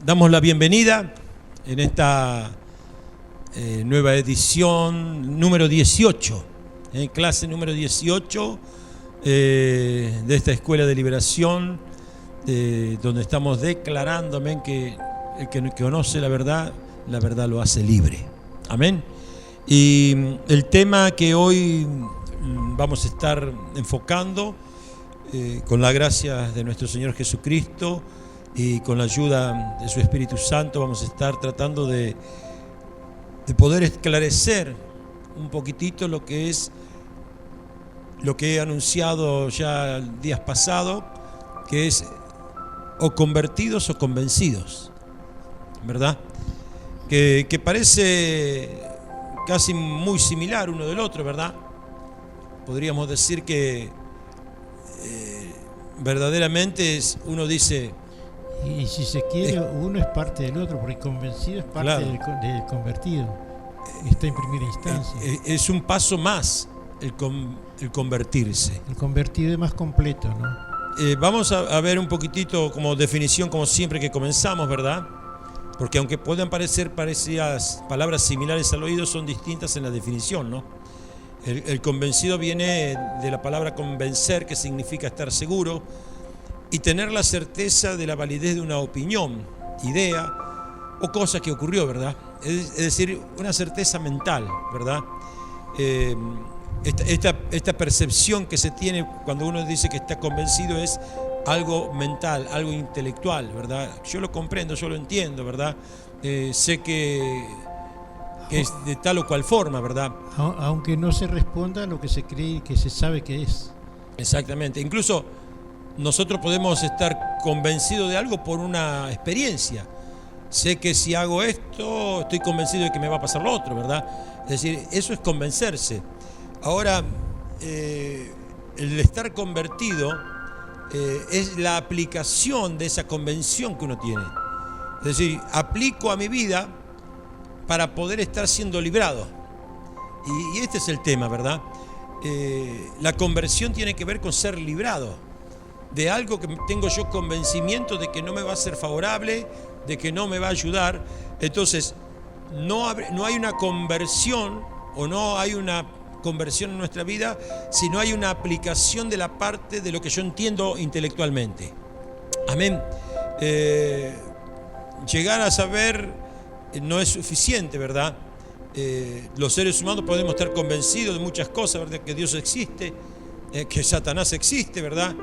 Damos la bienvenida en esta nueva edición número 18, clase número 18 de esta Escuela de Liberación, donde estamos declarando, amén, que el que conoce la verdad lo hace libre. Amén. Y el tema que hoy vamos a estar enfocando, con la gracia de nuestro Señor Jesucristo y con la ayuda de su Espíritu Santo, vamos a estar tratando de poder esclarecer un poquitito lo que he anunciado ya días pasados, que es o convertidos o convencidos, ¿verdad? Que parece casi muy similar uno del otro, ¿verdad? Podríamos decir que verdaderamente uno dice... Y si se quiere, uno es parte del otro, porque convencido es parte, claro, del convertido. Está en primera instancia. Es un paso más el convertirse. El convertido es más completo, ¿no? Vamos a ver un poquitito como definición, como siempre que comenzamos, ¿verdad? Porque aunque puedan parecer parecidas palabras similares al oído, son distintas en la definición, ¿no? El convencido viene de la palabra convencer, que significa estar seguro, y tener la certeza de la validez de una opinión, idea o cosa que ocurrió, ¿verdad? Es decir, una certeza mental, ¿verdad? Esta percepción que se tiene cuando uno dice que está convencido es algo mental, algo intelectual, ¿verdad? Yo lo comprendo, yo lo entiendo, ¿verdad? Sé que es de tal o cual forma, ¿verdad? Aunque no se responda a lo que se cree que se sabe que es. Exactamente. Incluso nosotros podemos estar convencidos de algo por una experiencia. Sé que si hago esto, estoy convencido de que me va a pasar lo otro, ¿verdad? Es decir, eso es convencerse. Ahora, el estar convertido es la aplicación de esa convención que uno tiene. Es decir, aplico a mi vida para poder estar siendo librado. Y este es el tema, ¿verdad? La conversión tiene que ver con ser librado de algo que tengo yo convencimiento de que no me va a ser favorable, de que no me va a ayudar. Entonces, no hay una conversión, o no hay una conversión en nuestra vida si no hay una aplicación de la parte de lo que yo entiendo intelectualmente. Amén. Llegar a saber no es suficiente, ¿verdad? Los seres humanos podemos estar convencidos de muchas cosas, ¿verdad? Que Dios existe, que Satanás existe, ¿verdad?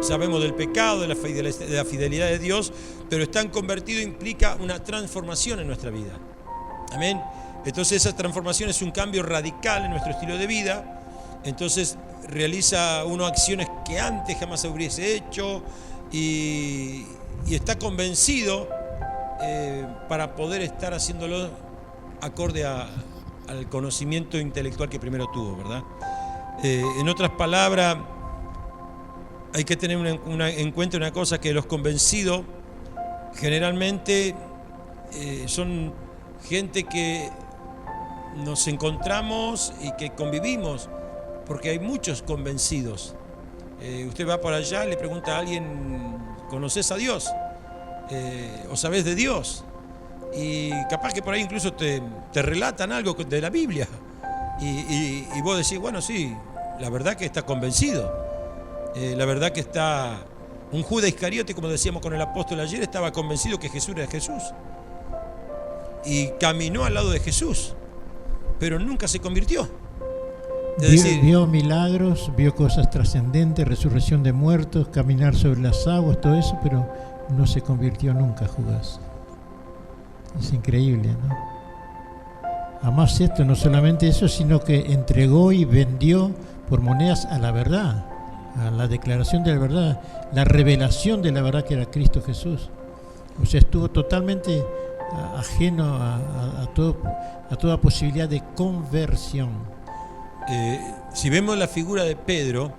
Sabemos del pecado, de la fidelidad de Dios, pero estar convertido implica una transformación en nuestra vida. Amén. Entonces esa transformación es un cambio radical en nuestro estilo de vida. Entonces realiza uno acciones que antes jamás hubiese hecho y está convencido para poder estar haciéndolo acorde al conocimiento intelectual que primero tuvo, ¿verdad? En otras palabras, hay que tener en cuenta una cosa, que los convencidos generalmente son gente que nos encontramos y que convivimos, porque hay muchos convencidos. Usted va por allá y le pregunta a alguien, ¿conoces a Dios? ¿O sabés de Dios? Y capaz que por ahí incluso te relatan algo de la Biblia. Y vos decís, bueno, sí, la verdad que está convencido. La verdad que está... Un Judas Iscariote, como decíamos con el apóstol ayer, estaba convencido que Jesús era Jesús. Y caminó al lado de Jesús, pero nunca se convirtió. Vio milagros, vio cosas trascendentes, resurrección de muertos, caminar sobre las aguas, todo eso, pero no se convirtió nunca, Judas. Es increíble, ¿no? Además esto, no solamente eso, sino que entregó y vendió por monedas a la verdad, a la declaración de la verdad, la revelación de la verdad que era Cristo Jesús. O sea, estuvo totalmente ajeno a toda posibilidad de conversión. Si vemos la figura de Pedro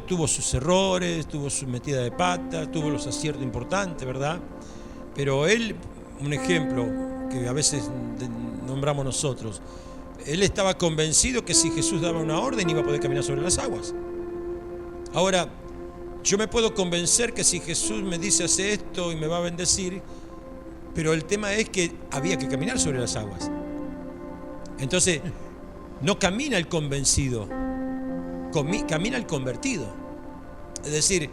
tuvo sus errores, tuvo su metida de pata, tuvo los aciertos importantes, ¿verdad? Pero él, un ejemplo que a veces nombramos nosotros, él estaba convencido que si Jesús daba una orden iba a poder caminar sobre las aguas. Ahora, yo me puedo convencer que si Jesús me dice hace esto y me va a bendecir, pero el tema es que había que caminar sobre las aguas. Entonces, no camina el convencido, camina el convertido. Es decir,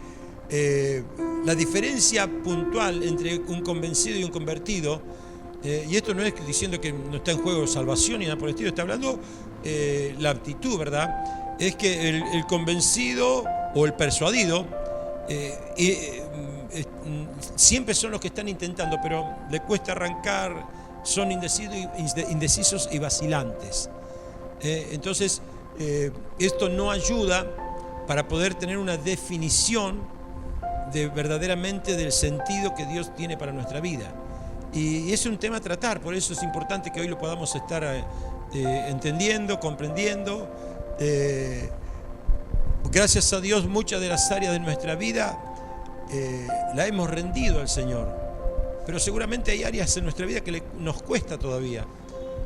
la diferencia puntual entre un convencido y un convertido, y esto no es diciendo que no está en juego salvación ni nada por el estilo, está hablando la actitud, ¿verdad? Es que el convencido o el persuadido siempre son los que están intentando, pero le cuesta arrancar, son indecisos y vacilantes. Entonces, esto no ayuda para poder tener una definición verdaderamente del sentido que Dios tiene para nuestra vida. Y es un tema a tratar, por eso es importante que hoy lo podamos estar entendiendo, comprendiendo. Gracias a Dios, muchas de las áreas de nuestra vida la hemos rendido al Señor, pero seguramente hay áreas en nuestra vida que nos cuesta todavía.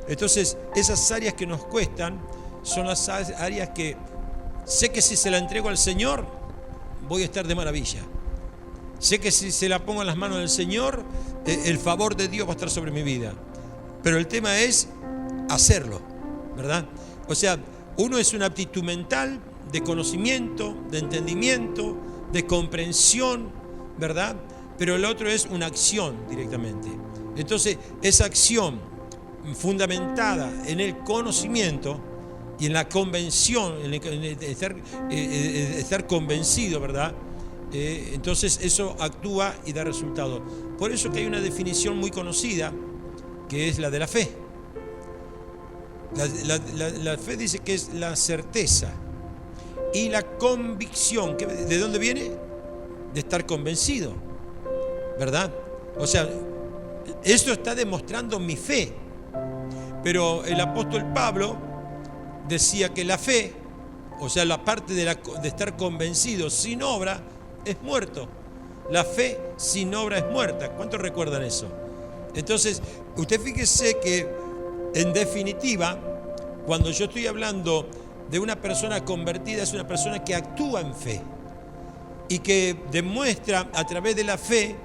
Entonces, esas áreas que nos cuestan son las áreas que sé que si se la entrego al Señor, voy a estar de maravilla. Sé que si se la pongo en las manos del Señor, el favor de Dios va a estar sobre mi vida. Pero el tema es hacerlo, ¿verdad? O sea, uno es una aptitud mental, de conocimiento, de entendimiento, de comprensión, ¿verdad? Pero el otro es una acción directamente. Entonces, esa acción fundamentada en el conocimiento y en la convención, en estar convencido, ¿verdad? Entonces eso actúa y da resultado. Por eso que hay una definición muy conocida, que es la de la fe. La fe dice que es la certeza y la convicción. ¿De dónde viene? De estar convencido, ¿verdad? O sea, esto está demostrando mi fe. Pero el apóstol Pablo decía que la fe, o sea, la parte de estar convencido sin obra, es muerto. La fe sin obra es muerta. ¿Cuántos recuerdan eso? Entonces, usted fíjese que, en definitiva, cuando yo estoy hablando de una persona convertida, es una persona que actúa en fe y que demuestra a través de la fe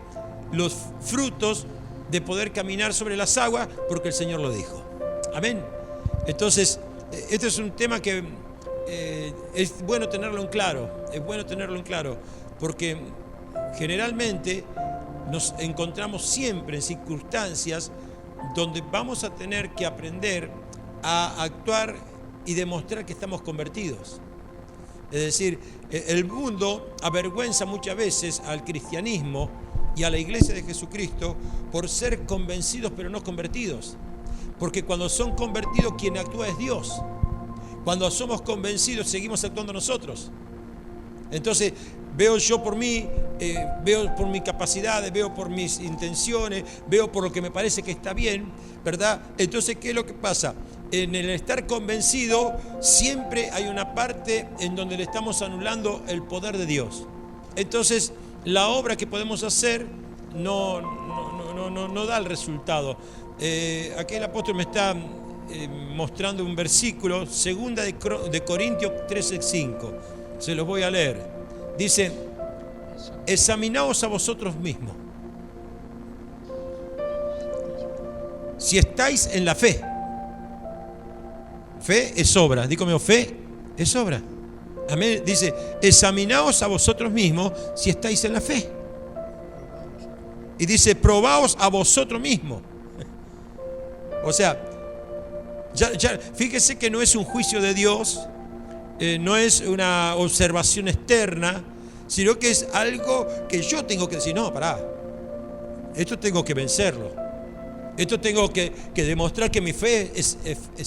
los frutos de poder caminar sobre las aguas porque el Señor lo dijo. Amén. Entonces, este es un tema que es bueno tenerlo en claro. Es bueno tenerlo en claro porque generalmente nos encontramos siempre en circunstancias donde vamos a tener que aprender a actuar y demostrar que estamos convertidos. Es decir, el mundo avergüenza muchas veces al cristianismo y a la iglesia de Jesucristo por ser convencidos pero no convertidos. Porque cuando son convertidos, quien actúa es Dios. Cuando somos convencidos, seguimos actuando nosotros. Entonces, veo yo por mí, veo por mis capacidades, veo por mis intenciones, veo por lo que me parece que está bien, ¿verdad? Entonces, ¿qué es lo que pasa? En el estar convencido, siempre hay una parte en donde le estamos anulando el poder de Dios. Entonces, la obra que podemos hacer no da el resultado. Aquí el apóstol me está mostrando un versículo, 2 de Corintios 13:5. Se los voy a leer. Dice: examinaos a vosotros mismos si estáis en la fe. Fe es obra. Digo conmigo, fe es obra. Amén. Dice: examinaos a vosotros mismos si estáis en la fe. Y dice: probaos a vosotros mismos. O sea, ya fíjese que no es un juicio de Dios, no es una observación externa, sino que es algo que yo tengo que decir: no, pará, esto tengo que vencerlo, esto tengo que demostrar que mi fe es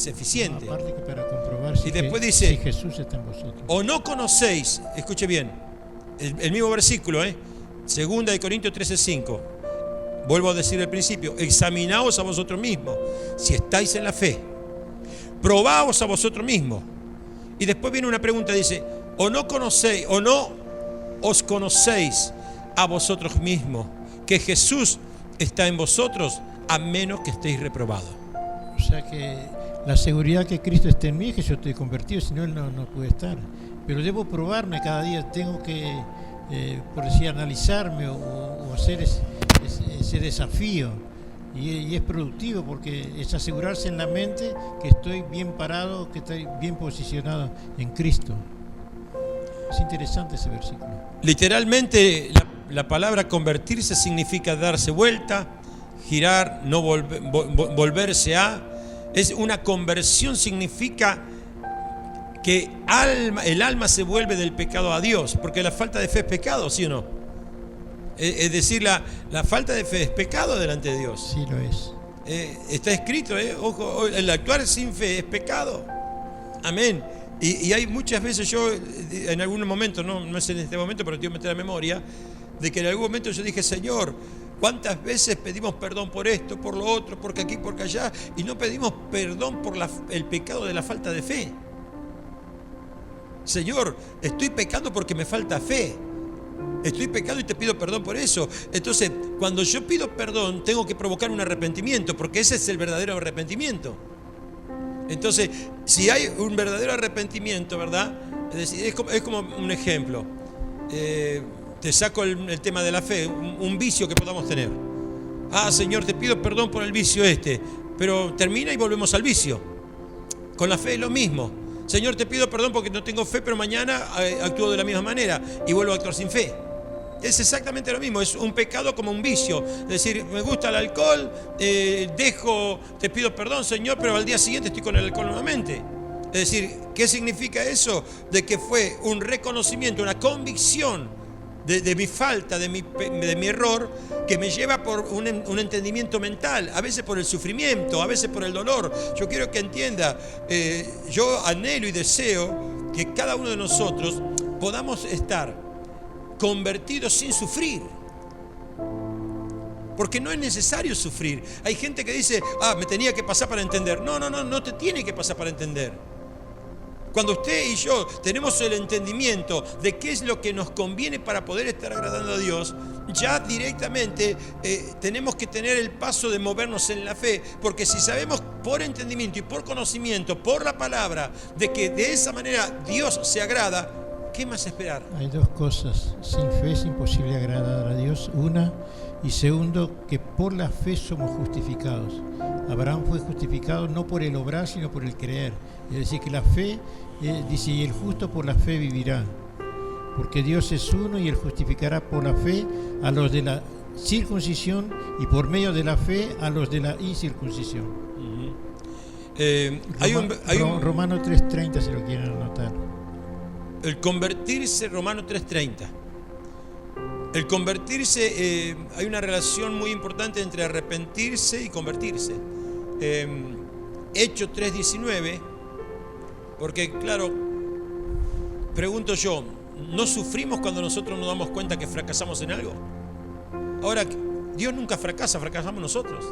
eficiente. No, aparte que para comprobar si, y después dice: si Jesús está en vosotros. O no conocéis, escuche bien, el mismo versículo, 2 de Corintios 13:5. Vuelvo a decir al principio: examinaos a vosotros mismos si estáis en la fe, probaos a vosotros mismos. Y después viene una pregunta, dice: o no conocéis, o no os conocéis a vosotros mismos que Jesús está en vosotros, a menos que estéis reprobados. O sea que la seguridad que Cristo esté en mí es que yo estoy convertido, si no Él no puede estar. Pero debo probarme cada día, tengo que, por decir, analizarme o hacer ese desafío Y es productivo porque es asegurarse en la mente que estoy bien parado, que estoy bien posicionado en Cristo. Es interesante ese versículo. Literalmente la palabra convertirse significa darse vuelta, girar, no volverse a. Es una conversión, significa que el alma se vuelve del pecado a Dios, porque la falta de fe es pecado, ¿sí o no? Es decir, la falta de fe es pecado delante de Dios. Sí, lo es. Está escrito, ojo, el actuar sin fe es pecado. Amén. Y hay muchas veces yo, en algún momento, no es en este momento, pero Dios me trae la memoria, de que en algún momento yo dije, Señor, ¿cuántas veces pedimos perdón por esto, por lo otro, porque aquí, porque allá, y no pedimos perdón por el pecado de la falta de fe? Señor, estoy pecando porque me falta fe. Estoy pecando y te pido perdón por eso. Entonces, cuando yo pido perdón, tengo que provocar un arrepentimiento, porque ese es el verdadero arrepentimiento. Entonces, si hay un verdadero arrepentimiento, ¿verdad? Es decir, es como un ejemplo. Te saco el tema de la fe, un vicio que podamos tener. Señor, te pido perdón por el vicio pero termina y volvemos al vicio. Con la fe es lo mismo. Señor, te pido perdón porque no tengo fe, pero mañana actúo de la misma manera y vuelvo a actuar sin fe. Es exactamente lo mismo, es un pecado como un vicio. Es decir, me gusta el alcohol, te pido perdón, Señor, pero al día siguiente estoy con el alcohol nuevamente. Es decir, ¿qué significa eso? De que fue un reconocimiento, una convicción de mi falta, de mi error, que me lleva por un entendimiento mental, a veces por el sufrimiento, a veces por el dolor. Yo quiero que entienda, yo anhelo y deseo que cada uno de nosotros podamos estar convertidos sin sufrir. Porque no es necesario sufrir. Hay gente que dice, me tenía que pasar para entender. No te tiene que pasar para entender. Cuando usted y yo tenemos el entendimiento de qué es lo que nos conviene para poder estar agradando a Dios, ya directamente tenemos que tener el paso de movernos en la fe, porque si sabemos por entendimiento y por conocimiento, por la palabra, de que de esa manera Dios se agrada, ¿qué más esperar? Hay dos cosas. Sin fe es imposible agradar a Dios. Una, y segundo, que por la fe somos justificados. Abraham fue justificado no por el obrar, sino por el creer. Es decir, que la fe, dice, y el justo por la fe vivirá. Porque Dios es uno y Él justificará por la fe a los de la circuncisión y por medio de la fe a los de la incircuncisión. Romano 3:30, si lo quieren anotar. El convertirse, Romano 3:30. El convertirse, hay una relación muy importante entre arrepentirse y convertirse. Hechos 3:19, porque claro, pregunto yo, ¿no sufrimos cuando nosotros nos damos cuenta que fracasamos en algo? Ahora, Dios nunca fracasa, fracasamos nosotros.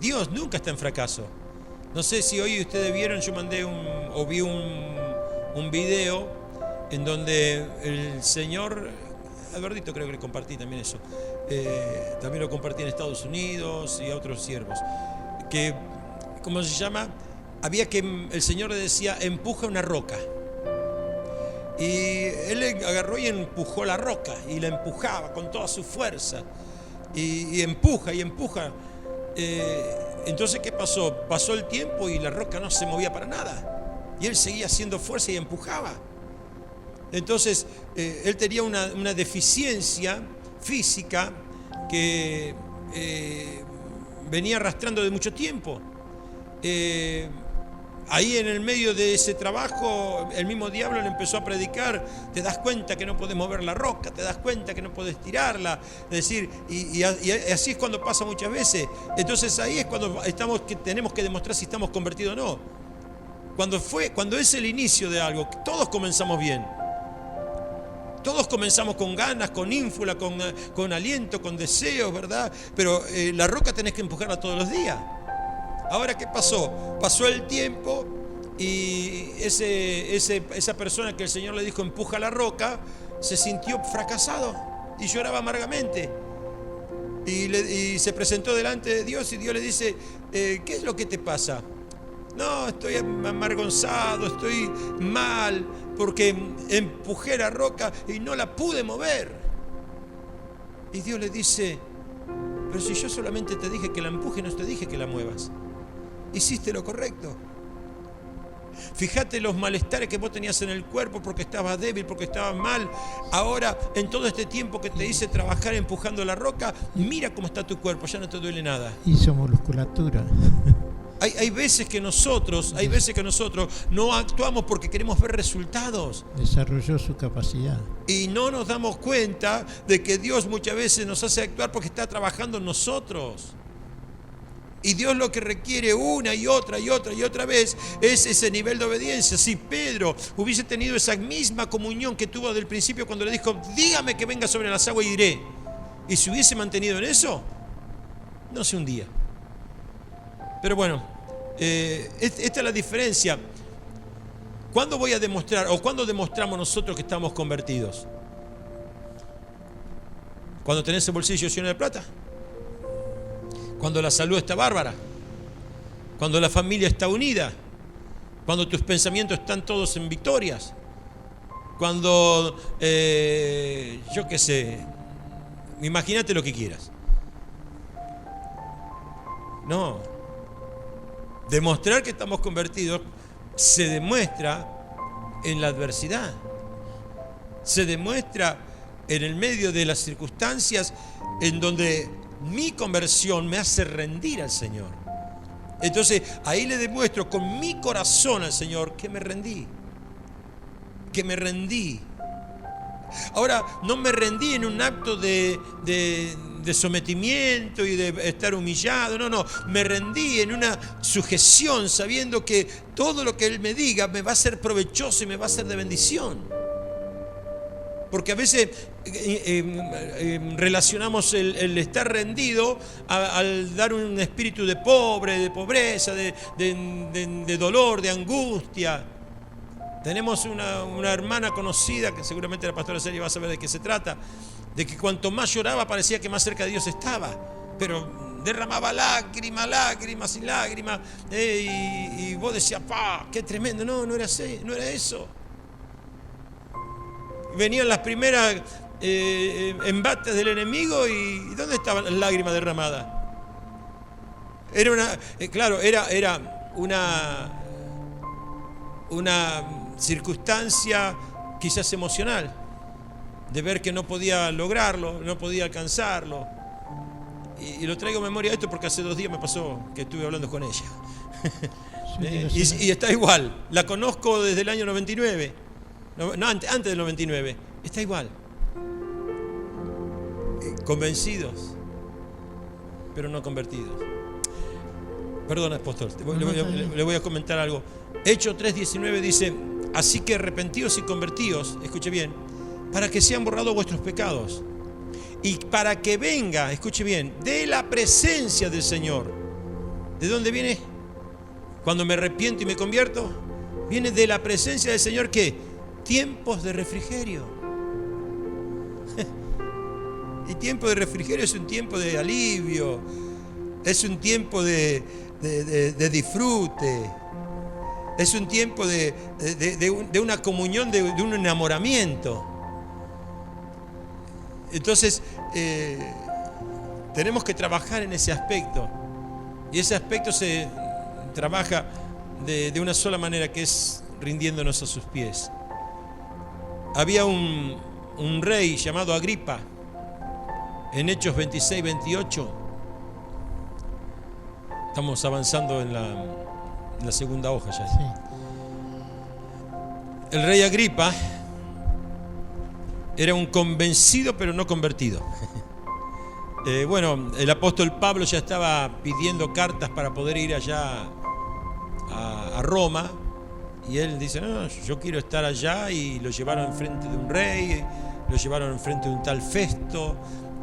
Dios nunca está en fracaso. No sé si hoy ustedes vieron, yo vi un video en donde el señor Albertito, creo que le compartí también eso, también lo compartí en Estados Unidos y a otros siervos, que, ¿cómo se llama? El Señor le decía, empuja una roca, y él agarró y empujó la roca, y la empujaba con toda su fuerza, y empuja, entonces ¿qué pasó? Pasó el tiempo y la roca no se movía para nada, y él seguía haciendo fuerza y empujaba. Entonces, él tenía una deficiencia física que venía arrastrando de mucho tiempo. Ahí en el medio de ese trabajo, el mismo diablo le empezó a predicar, te das cuenta que no podés mover la roca, te das cuenta que no podés tirarla, es decir, y así es cuando pasa muchas veces. Entonces ahí es cuando tenemos que demostrar si estamos convertidos o no. Cuando es el inicio de algo, todos comenzamos bien. Todos comenzamos con ganas, con ínfula, con aliento, con deseos, ¿verdad? Pero la roca tenés que empujarla todos los días. Ahora, ¿qué pasó? Pasó el tiempo y esa persona que el Señor le dijo empuja la roca, se sintió fracasado y lloraba amargamente. Y se presentó delante de Dios y Dios le dice, ¿qué es lo que te pasa? No, estoy amargonzado, estoy mal, porque empujé la roca y no la pude mover. Y Dios le dice, Pero si yo solamente te dije que la empujes, no te dije que la muevas. Hiciste lo correcto. Fíjate los malestares que vos tenías en el cuerpo porque estabas débil, porque estabas mal. Ahora, en todo este tiempo que te hice trabajar empujando la roca, mira cómo está tu cuerpo, ya no te duele nada. Hizo musculatura. Hay veces que nosotros no actuamos porque queremos ver resultados. Desarrolló su capacidad. Y no nos damos cuenta de que Dios muchas veces nos hace actuar porque está trabajando en nosotros. Y Dios lo que requiere una y otra vez es ese nivel de obediencia. Si Pedro hubiese tenido esa misma comunión que tuvo desde el principio cuando le dijo, dígame que venga sobre las aguas y iré, y se hubiese mantenido en eso, no se hundía. Pero bueno, esta es la diferencia. ¿Cuándo voy a demostrar o cuándo demostramos nosotros que estamos convertidos? ¿Cuando tenés el bolsillo lleno de plata? Cuando la salud está bárbara, cuando la familia está unida, cuando tus pensamientos están todos en victorias, cuando, yo qué sé, imagínate lo que quieras. No, demostrar que estamos convertidos se demuestra en la adversidad, se demuestra en el medio de las circunstancias en donde mi conversión me hace rendir al Señor. Entonces ahí le demuestro con mi corazón al Señor que me rendí. Ahora, no me rendí en un acto de sometimiento y de estar humillado. No, me rendí en una sujeción, sabiendo que todo lo que Él me diga me va a ser provechoso y me va a ser de bendición. Porque a veces relacionamos el estar rendido al dar un espíritu de pobreza, de dolor, de angustia. Tenemos una hermana conocida, que seguramente la pastora Celia va a saber de qué se trata, de que cuanto más lloraba parecía que más cerca de Dios estaba, pero derramaba lágrimas y lágrimas, y vos decías, ¡pah! ¡Qué tremendo! No era así, no era eso. Venían las primeras embates del enemigo y ¿dónde estaban las lágrimas derramadas? Era una circunstancia quizás emocional, de ver que no podía lograrlo, no podía alcanzarlo. Y lo traigo a memoria esto porque hace 2 días me pasó que estuve hablando con ella. Y está igual, la conozco desde el año 99. No, antes del 99, está igual. Convencidos, pero no convertidos. Perdona, apóstol, le voy a comentar algo. Hechos 3:19 dice, así que arrepentíos y convertíos, escuche bien, para que sean borrados vuestros pecados y para que venga, escuche bien, de la presencia del Señor. ¿De dónde viene? Cuando me arrepiento y me convierto, viene de la presencia del Señor. ¿Qué? Tiempos de refrigerio. Y tiempo de refrigerio es un tiempo de alivio, es un tiempo de disfrute, es un tiempo de una comunión, de un enamoramiento. Entonces tenemos que trabajar en ese aspecto, y ese aspecto se trabaja de una sola manera, que es rindiéndonos a sus pies. Había un rey llamado Agripa, en Hechos 26-28. Estamos avanzando en la segunda hoja ya. Sí. El rey Agripa era un convencido pero no convertido. Bueno, el apóstol Pablo ya estaba pidiendo cartas para poder ir allá a Roma. Y él dice, no, yo quiero estar allá, y lo llevaron enfrente de un rey, lo llevaron enfrente de un tal Festo,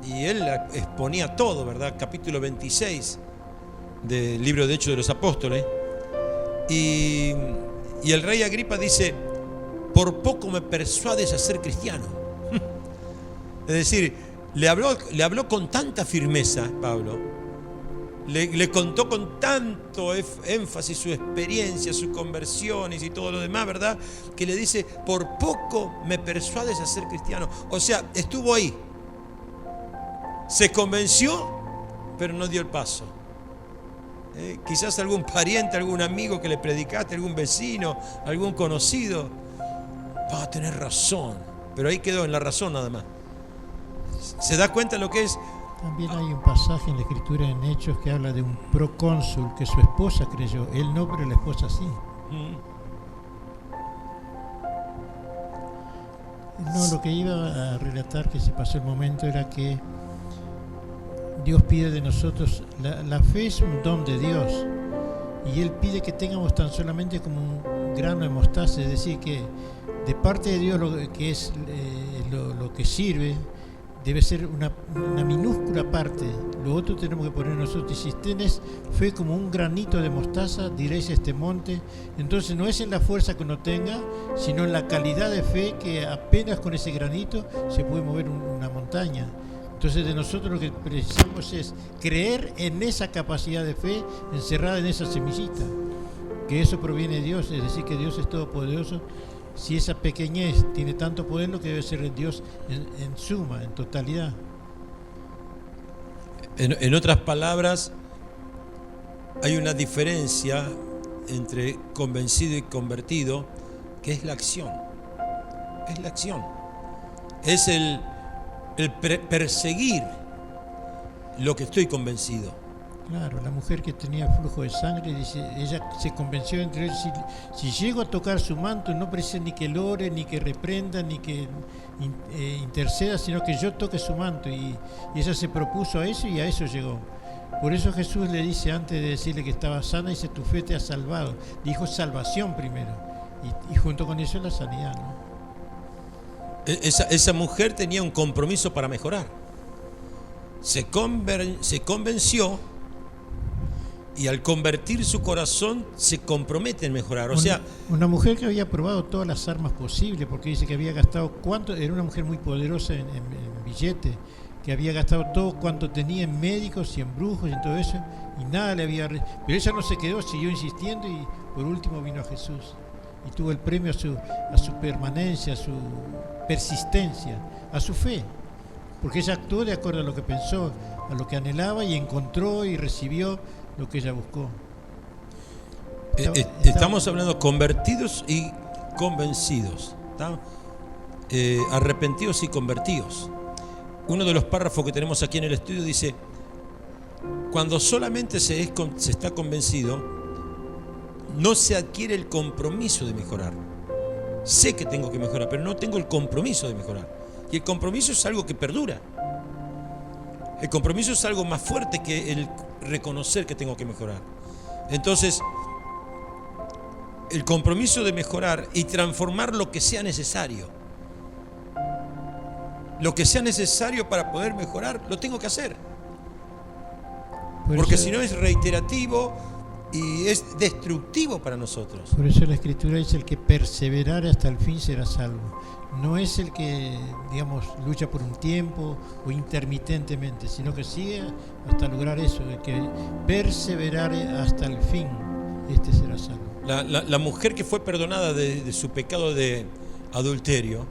y él exponía todo, ¿verdad? Capítulo 26 del libro de Hechos de los Apóstoles. Y el rey Agripa dice, por poco me persuades a ser cristiano. Es decir, le habló con tanta firmeza, Pablo. Le contó con tanto énfasis su experiencia, sus conversiones y todo lo demás, ¿verdad? Que le dice, por poco me persuades a ser cristiano. O sea, estuvo ahí. Se convenció pero no dio el paso. Quizás algún pariente, algún amigo que le predicaste, algún vecino, algún conocido, va a tener razón, pero ahí quedó en la razón nada más. ¿Se da cuenta lo que es? También hay un pasaje en la Escritura, en Hechos, que habla de un procónsul que su esposa creyó. Él no, pero la esposa sí. No, lo que iba a relatar, que se pasó el momento, era que Dios pide de nosotros, la fe es un don de Dios, y Él pide que tengamos tan solamente como un grano de mostaza, es decir, que de parte de Dios lo que es lo que sirve debe ser una minúscula parte. Lo otro tenemos que poner nosotros. Y si tenés fe como un granito de mostaza, diréis a este monte. Entonces no es en la fuerza que uno tenga, sino en la calidad de fe que apenas con ese granito se puede mover una montaña. Entonces de nosotros lo que precisamos es creer en esa capacidad de fe encerrada en esa semillita, que eso proviene de Dios, es decir, que Dios es todopoderoso. Si esa pequeñez tiene tanto poder, lo que debe ser Dios en suma, en totalidad. En otras palabras, hay una diferencia entre convencido y convertido, que es la acción. Es la acción. Es el perseguir lo que estoy convencido. Claro, la mujer que tenía flujo de sangre, dice, ella se convenció entre ellos, si llego a tocar su manto, no precisa ni que lo ore, ni que reprenda, ni que interceda, sino que yo toque su manto. Y ella se propuso a eso y a eso llegó. Por eso Jesús le dice, antes de decirle que estaba sana, dice, tu fe te ha salvado. Dijo salvación primero, y junto con eso la sanidad, ¿no? Esa mujer tenía un compromiso para mejorar. Se convenció, y al convertir su corazón se compromete en mejorar. O sea, una mujer que había probado todas las armas posibles, porque dice que había gastado cuánto, era una mujer muy poderosa en billete, que había gastado todo cuanto tenía en médicos y en brujos y en todo eso, y nada le había... Pero ella no se quedó, siguió insistiendo, y por último vino a Jesús y tuvo el premio a su permanencia, a su persistencia, a su fe, porque ella actuó de acuerdo a lo que pensó, a lo que anhelaba, y encontró y recibió lo que ella buscó. Estamos hablando convertidos y convencidos, arrepentidos y convertidos. Uno de los párrafos que tenemos aquí en el estudio dice: cuando solamente se está convencido, no se adquiere el compromiso de mejorar. Sé que tengo que mejorar, pero no tengo el compromiso de mejorar. Y el compromiso es algo que perdura. El compromiso es algo más fuerte que el reconocer que tengo que mejorar. Entonces, el compromiso de mejorar y transformar lo que sea necesario. Lo que sea necesario para poder mejorar, lo tengo que hacer. Porque si no es reiterativo y es destructivo para nosotros. Por eso la Escritura dice: el que perseverare hasta el fin será salvo. No es el que, digamos, lucha por un tiempo o intermitentemente, sino que sigue hasta lograr eso. El que perseverare hasta el fin, este será salvo. La mujer que fue perdonada de su pecado de adulterio,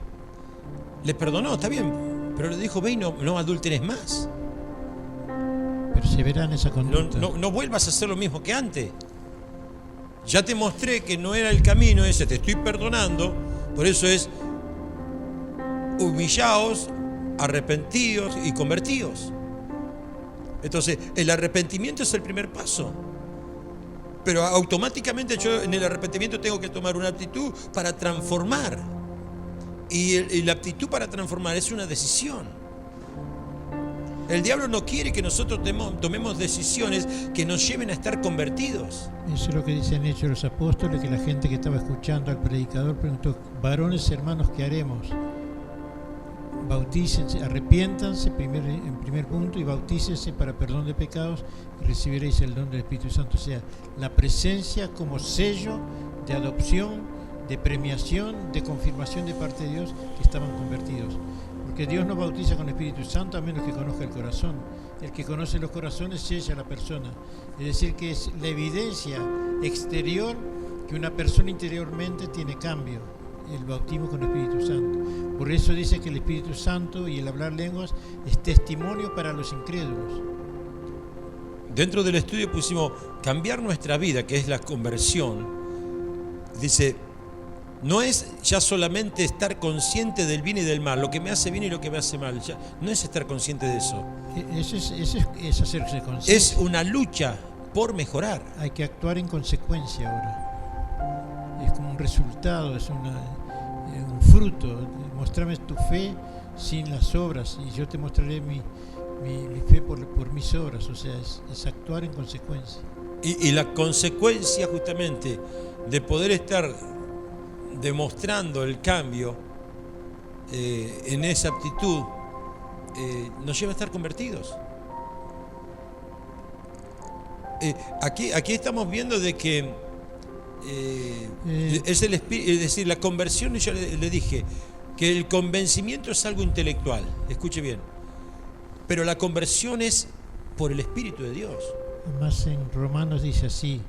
le perdonó, está bien, pero le dijo: ve y no adulteres más. Persevera en esa conducta. No vuelvas a hacer lo mismo que antes. Ya te mostré que no era el camino ese, te estoy perdonando. Por eso es: humillaos, arrepentidos y convertidos. Entonces, el arrepentimiento es el primer paso. Pero automáticamente yo en el arrepentimiento tengo que tomar una actitud para transformar. Y la actitud para transformar es una decisión. El diablo no quiere que nosotros tomemos decisiones que nos lleven a estar convertidos. Eso es lo que dicen Hechos los Apóstoles, que la gente que estaba escuchando al predicador preguntó: varones hermanos, ¿qué haremos? Bautícense, arrepiéntanse en primer punto, y bautícense para perdón de pecados, y recibiréis el don del Espíritu Santo. O sea, la presencia como sello de adopción, de premiación, de confirmación de parte de Dios que estaban convertidos. Porque Dios no bautiza con Espíritu Santo a menos que conozca el corazón. El que conoce los corazones sella a la persona. Es decir, que es la evidencia exterior que una persona interiormente tiene cambio, el bautismo con Espíritu Santo. Por eso dice que el Espíritu Santo y el hablar lenguas es testimonio para los incrédulos. dentro del estudio pusimos cambiar nuestra vida, que es la conversión. Dice, no es ya solamente estar consciente del bien y del mal, lo que me hace bien y lo que me hace mal. Ya, no es estar consciente de eso. Es hacerse consciente. Es una lucha por mejorar. Hay que actuar en consecuencia ahora. Es como un resultado, es un fruto. Mostrame tu fe sin las obras y yo te mostraré mi fe por mis obras. O sea, es actuar en consecuencia. Y la consecuencia justamente de poder estar demostrando el cambio en esa actitud nos lleva a estar convertidos. Aquí estamos viendo de que es el espíritu, es decir, la conversión. Yo le dije que el convencimiento es algo intelectual, escuche bien, pero la conversión es por el Espíritu de Dios. Además en Romanos dice así,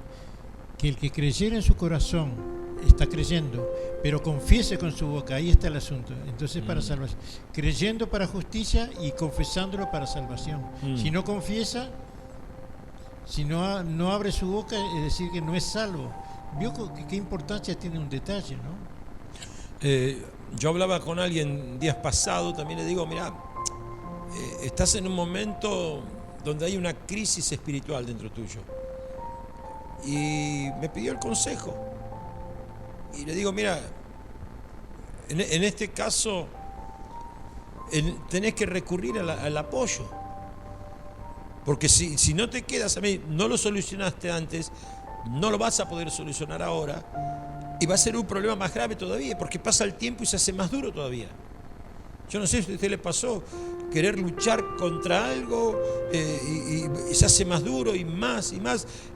que el que creyera en su corazón está creyendo, pero confiese con su boca, ahí está el asunto. Entonces para salvación, creyendo para justicia y confesándolo para salvación. Si no confiesa, si no abre su boca, es decir que no es salvo. ¿Vio qué importancia tiene un detalle, no? Yo hablaba con alguien días pasados, también le digo, mira, estás en un momento donde hay una crisis espiritual dentro tuyo. Y me pidió el consejo. Y le digo, mira, en este caso tenés que recurrir al apoyo. Porque si no te quedas a mí, no lo solucionaste antes, no lo vas a poder solucionar ahora. Y va a ser un problema más grave todavía, porque pasa el tiempo y se hace más duro todavía. Yo no sé si a usted le pasó querer luchar contra algo y se hace más duro y más,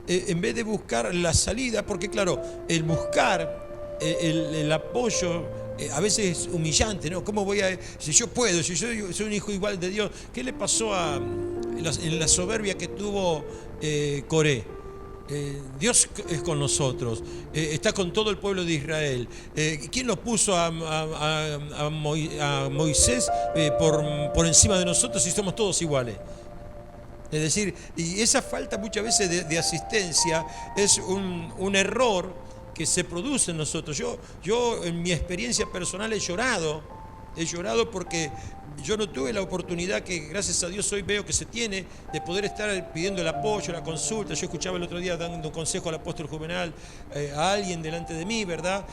en vez de buscar la salida, porque claro, el buscar el apoyo a veces es humillante, ¿no? ¿Cómo voy a...? Si yo puedo, si yo soy un hijo igual de Dios. ¿Qué le pasó en la soberbia que tuvo Coré? Dios es con nosotros, está con todo el pueblo de Israel. ¿Quién nos puso a Moisés por encima de nosotros si somos todos iguales? Es decir, y esa falta muchas veces de asistencia es un error que se produce en nosotros. Yo en mi experiencia personal he llorado porque yo no tuve la oportunidad que gracias a Dios hoy veo que se tiene de poder estar pidiendo el apoyo, la consulta. Yo escuchaba el otro día dando un consejo al apóstol Juvenal a alguien delante de mí, ¿verdad?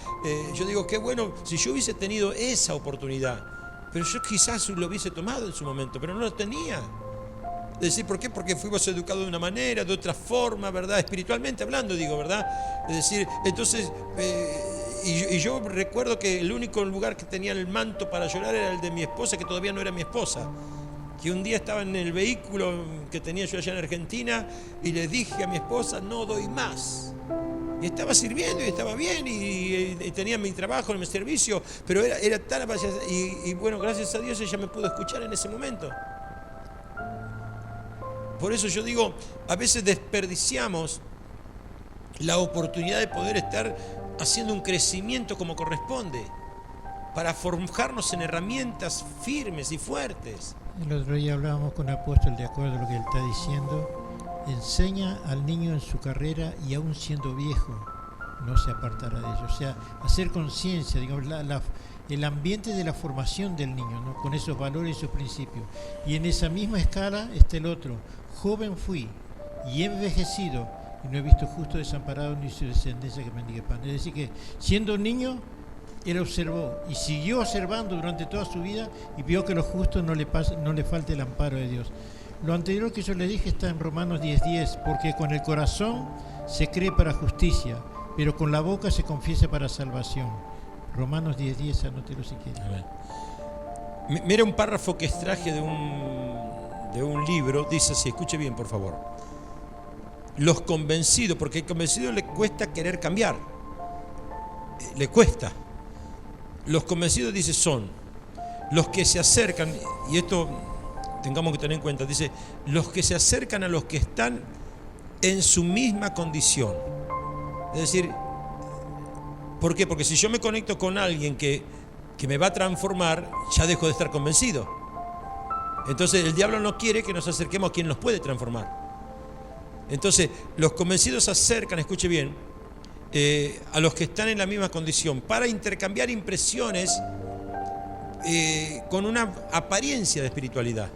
Yo digo, qué bueno si yo hubiese tenido esa oportunidad, pero yo quizás lo hubiese tomado en su momento, pero no lo tenía. Es decir, ¿por qué? Porque fuimos educados de una manera, de otra forma, ¿verdad? Espiritualmente hablando, digo, ¿verdad? Es decir, entonces... Y yo recuerdo que el único lugar que tenía el manto para llorar era el de mi esposa, que todavía no era mi esposa. Que un día estaba en el vehículo que tenía yo allá en Argentina y le dije a mi esposa, no doy más. Y estaba sirviendo y estaba bien y tenía mi trabajo en mi servicio, pero era tan... Y bueno, gracias a Dios ella me pudo escuchar en ese momento. Por eso yo digo, a veces desperdiciamos la oportunidad de poder estar haciendo un crecimiento como corresponde, para forjarnos en herramientas firmes y fuertes. El otro día hablábamos con el apóstol, de acuerdo a lo que él está diciendo, enseña al niño en su carrera y aún siendo viejo no se apartará de ello. O sea, hacer conciencia, digamos, el ambiente de la formación del niño, ¿no? Con esos valores y esos principios. Y en esa misma escala está el otro, joven fui y he envejecido, y no he visto justo desamparado ni su descendencia que mendigue pan. Es decir que siendo niño, él observó y siguió observando durante toda su vida y vio que a los justos no le falta el amparo de Dios. Lo anterior que yo le dije está en Romanos 10:10, porque con el corazón se cree para justicia, pero con la boca se confiesa para salvación. Romanos 10:10, anótelo si quiere. A ver. Mira un párrafo que extraje de un libro, dice así, escuche bien por favor. Los convencidos, porque al convencido le cuesta querer cambiar, le cuesta. Los convencidos, dice, son los que se acercan, y esto tengamos que tener en cuenta, dice, los que se acercan a los que están en su misma condición. Es decir, ¿por qué? Porque si yo me conecto con alguien que me va a transformar, ya dejo de estar convencido. Entonces el diablo no quiere que nos acerquemos a quien nos puede transformar. Entonces, los convencidos se acercan, escuche bien, a los que están en la misma condición para intercambiar impresiones con una apariencia de espiritualidad.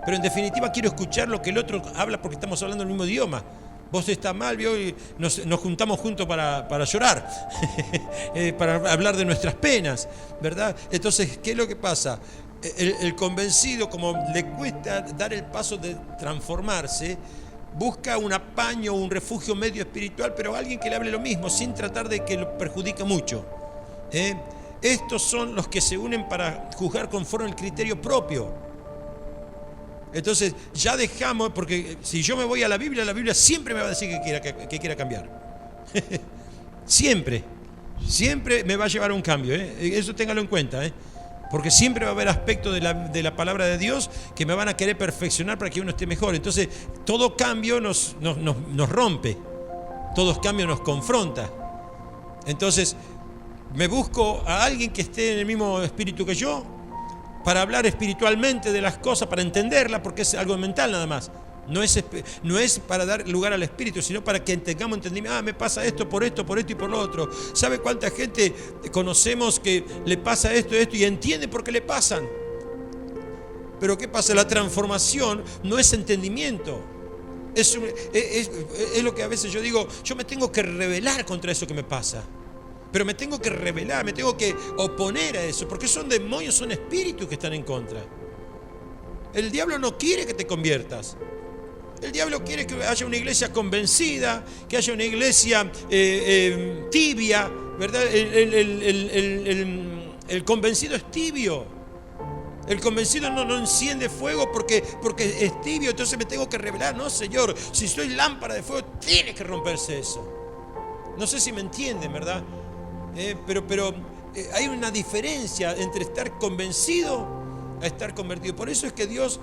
Pero en definitiva quiero escuchar lo que el otro habla porque estamos hablando el mismo idioma. Vos estás mal, y nos juntamos juntos para llorar, para hablar de nuestras penas, ¿verdad? Entonces, ¿qué es lo que pasa? El convencido, como le cuesta dar el paso de transformarse, busca un apaño, un refugio medio espiritual, pero alguien que le hable lo mismo, sin tratar de que lo perjudique mucho. Estos son los que se unen para juzgar conforme al criterio propio. Entonces ya dejamos, porque si yo me voy a la Biblia siempre me va a decir que quiera cambiar. Siempre me va a llevar a un cambio, eso téngalo en cuenta, porque siempre va a haber aspectos de la palabra de Dios que me van a querer perfeccionar para que uno esté mejor. Entonces todo cambio nos rompe, todo cambio nos confronta. Entonces me busco a alguien que esté en el mismo espíritu que yo, para hablar espiritualmente de las cosas, para entenderlas, porque es algo mental nada más. No es para dar lugar al espíritu, sino para que tengamos entendimiento. Me pasa esto por esto y por lo otro. ¿Sabe cuánta gente conocemos que le pasa esto y entiende por qué le pasan? Pero ¿qué pasa? La transformación no es entendimiento. Es lo que a veces yo digo, yo me tengo que rebelar contra eso que me pasa. Pero me tengo que rebelar, me tengo que oponer a eso, porque son demonios, son espíritus que están en contra. El diablo no quiere que te conviertas. El diablo quiere que haya una iglesia convencida, que haya una iglesia tibia, ¿verdad? El convencido es tibio. El convencido no enciende fuego porque es tibio, entonces me tengo que rebelar. No, Señor, si soy lámpara de fuego, tiene que romperse eso. No sé si me entienden, ¿verdad? Pero hay una diferencia entre estar convencido a estar convertido. Por eso es que Dios,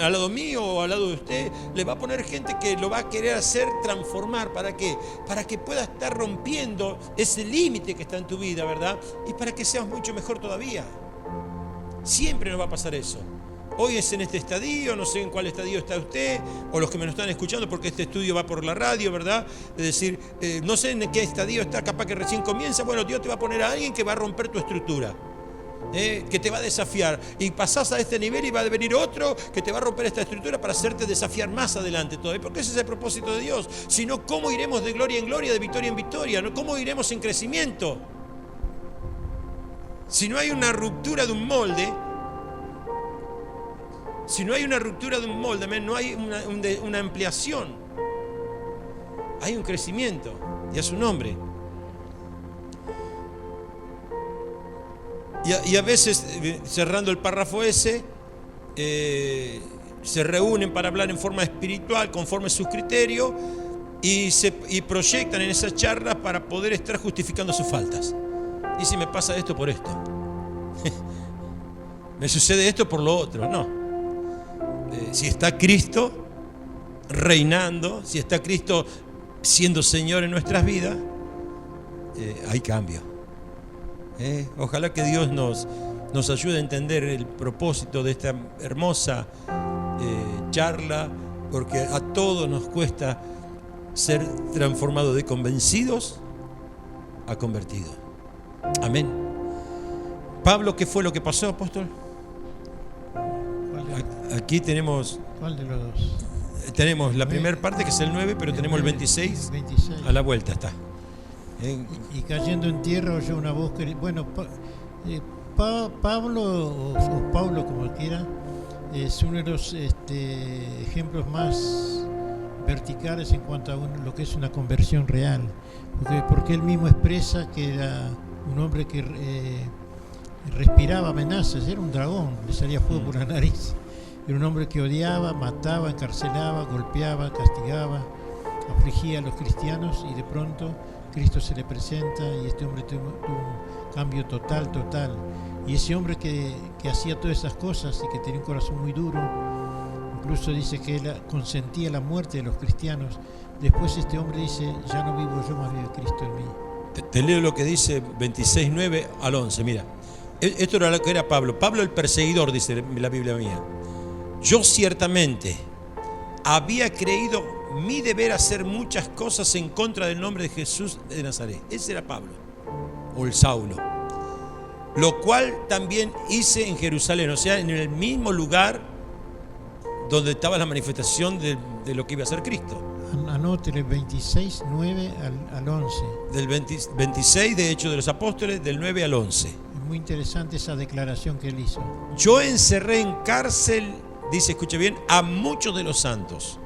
al lado mío o al lado de usted, le va a poner gente que lo va a querer hacer transformar. ¿Para qué? Para que pueda estar rompiendo ese límite que está en tu vida, ¿verdad? Y para que seas mucho mejor todavía. Siempre nos va a pasar eso. Hoy es en este estadio, no sé en cuál estadio está usted, o los que me lo están escuchando, porque este estudio va por la radio, ¿verdad? Es decir, no sé en qué estadio está, capaz que recién comienza. Bueno, Dios te va a poner a alguien que va a romper tu estructura, que te va a desafiar. Y pasás a este nivel y va a venir otro que te va a romper esta estructura para hacerte desafiar más adelante todavía. Porque ese es el propósito de Dios. Si no, ¿cómo iremos de gloria en gloria, de victoria en victoria? ¿No? ¿Cómo iremos en crecimiento? Si no hay una ruptura de un molde, no hay una ampliación. Hay un crecimiento, y a su nombre. Y a veces, cerrando el párrafo ese, se reúnen para hablar en forma espiritual, conforme a sus criterios, y proyectan en esas charlas para poder estar justificando sus faltas. Y si me pasa esto por esto, me sucede esto por lo otro. No. Si está Cristo reinando, si está Cristo siendo Señor en nuestras vidas, hay cambio. Ojalá que Dios nos ayude a entender el propósito de esta hermosa charla, porque a todos nos cuesta ser transformados de convencidos a convertidos. Amén. Pablo, ¿qué fue lo que pasó, apóstol? Aquí tenemos... ¿Cuál de los dos? Tenemos la primera parte, que es el 9, pero tenemos el 26. A la vuelta está. Y cayendo en tierra oyó una voz que... Bueno, Pablo, o Paulo como quiera, es uno de los ejemplos más verticales en cuanto a lo que es una conversión real. Porque él mismo expresa que era un hombre que respiraba amenazas, era un dragón, le salía fuego por la nariz. Era un hombre que odiaba, mataba, encarcelaba, golpeaba, castigaba, afligía a los cristianos, y de pronto Cristo se le presenta y este hombre tuvo un cambio total. Y ese hombre que hacía todas esas cosas y que tenía un corazón muy duro, incluso dice que él consentía la muerte de los cristianos. Después este hombre dice: ya no vivo yo, más vive Cristo en mí. Te leo lo que dice 26:9 al 11, mira. Esto era lo que era Pablo. Pablo el perseguidor, dice la Biblia mía. Yo ciertamente, había creído mi deber hacer muchas cosas en contra del nombre de Jesús de Nazaret. Ese era Pablo, o el Saulo. Lo cual también hice en Jerusalén, o sea, en el mismo lugar donde estaba la manifestación de lo que iba a ser Cristo. Anótele 26, 9 al 11. Del 26 de Hechos de los Apóstoles, del 9 al 11. Es muy interesante esa declaración que él hizo. Yo encerré en cárcel, dice, escuche bien, a muchos de los santos,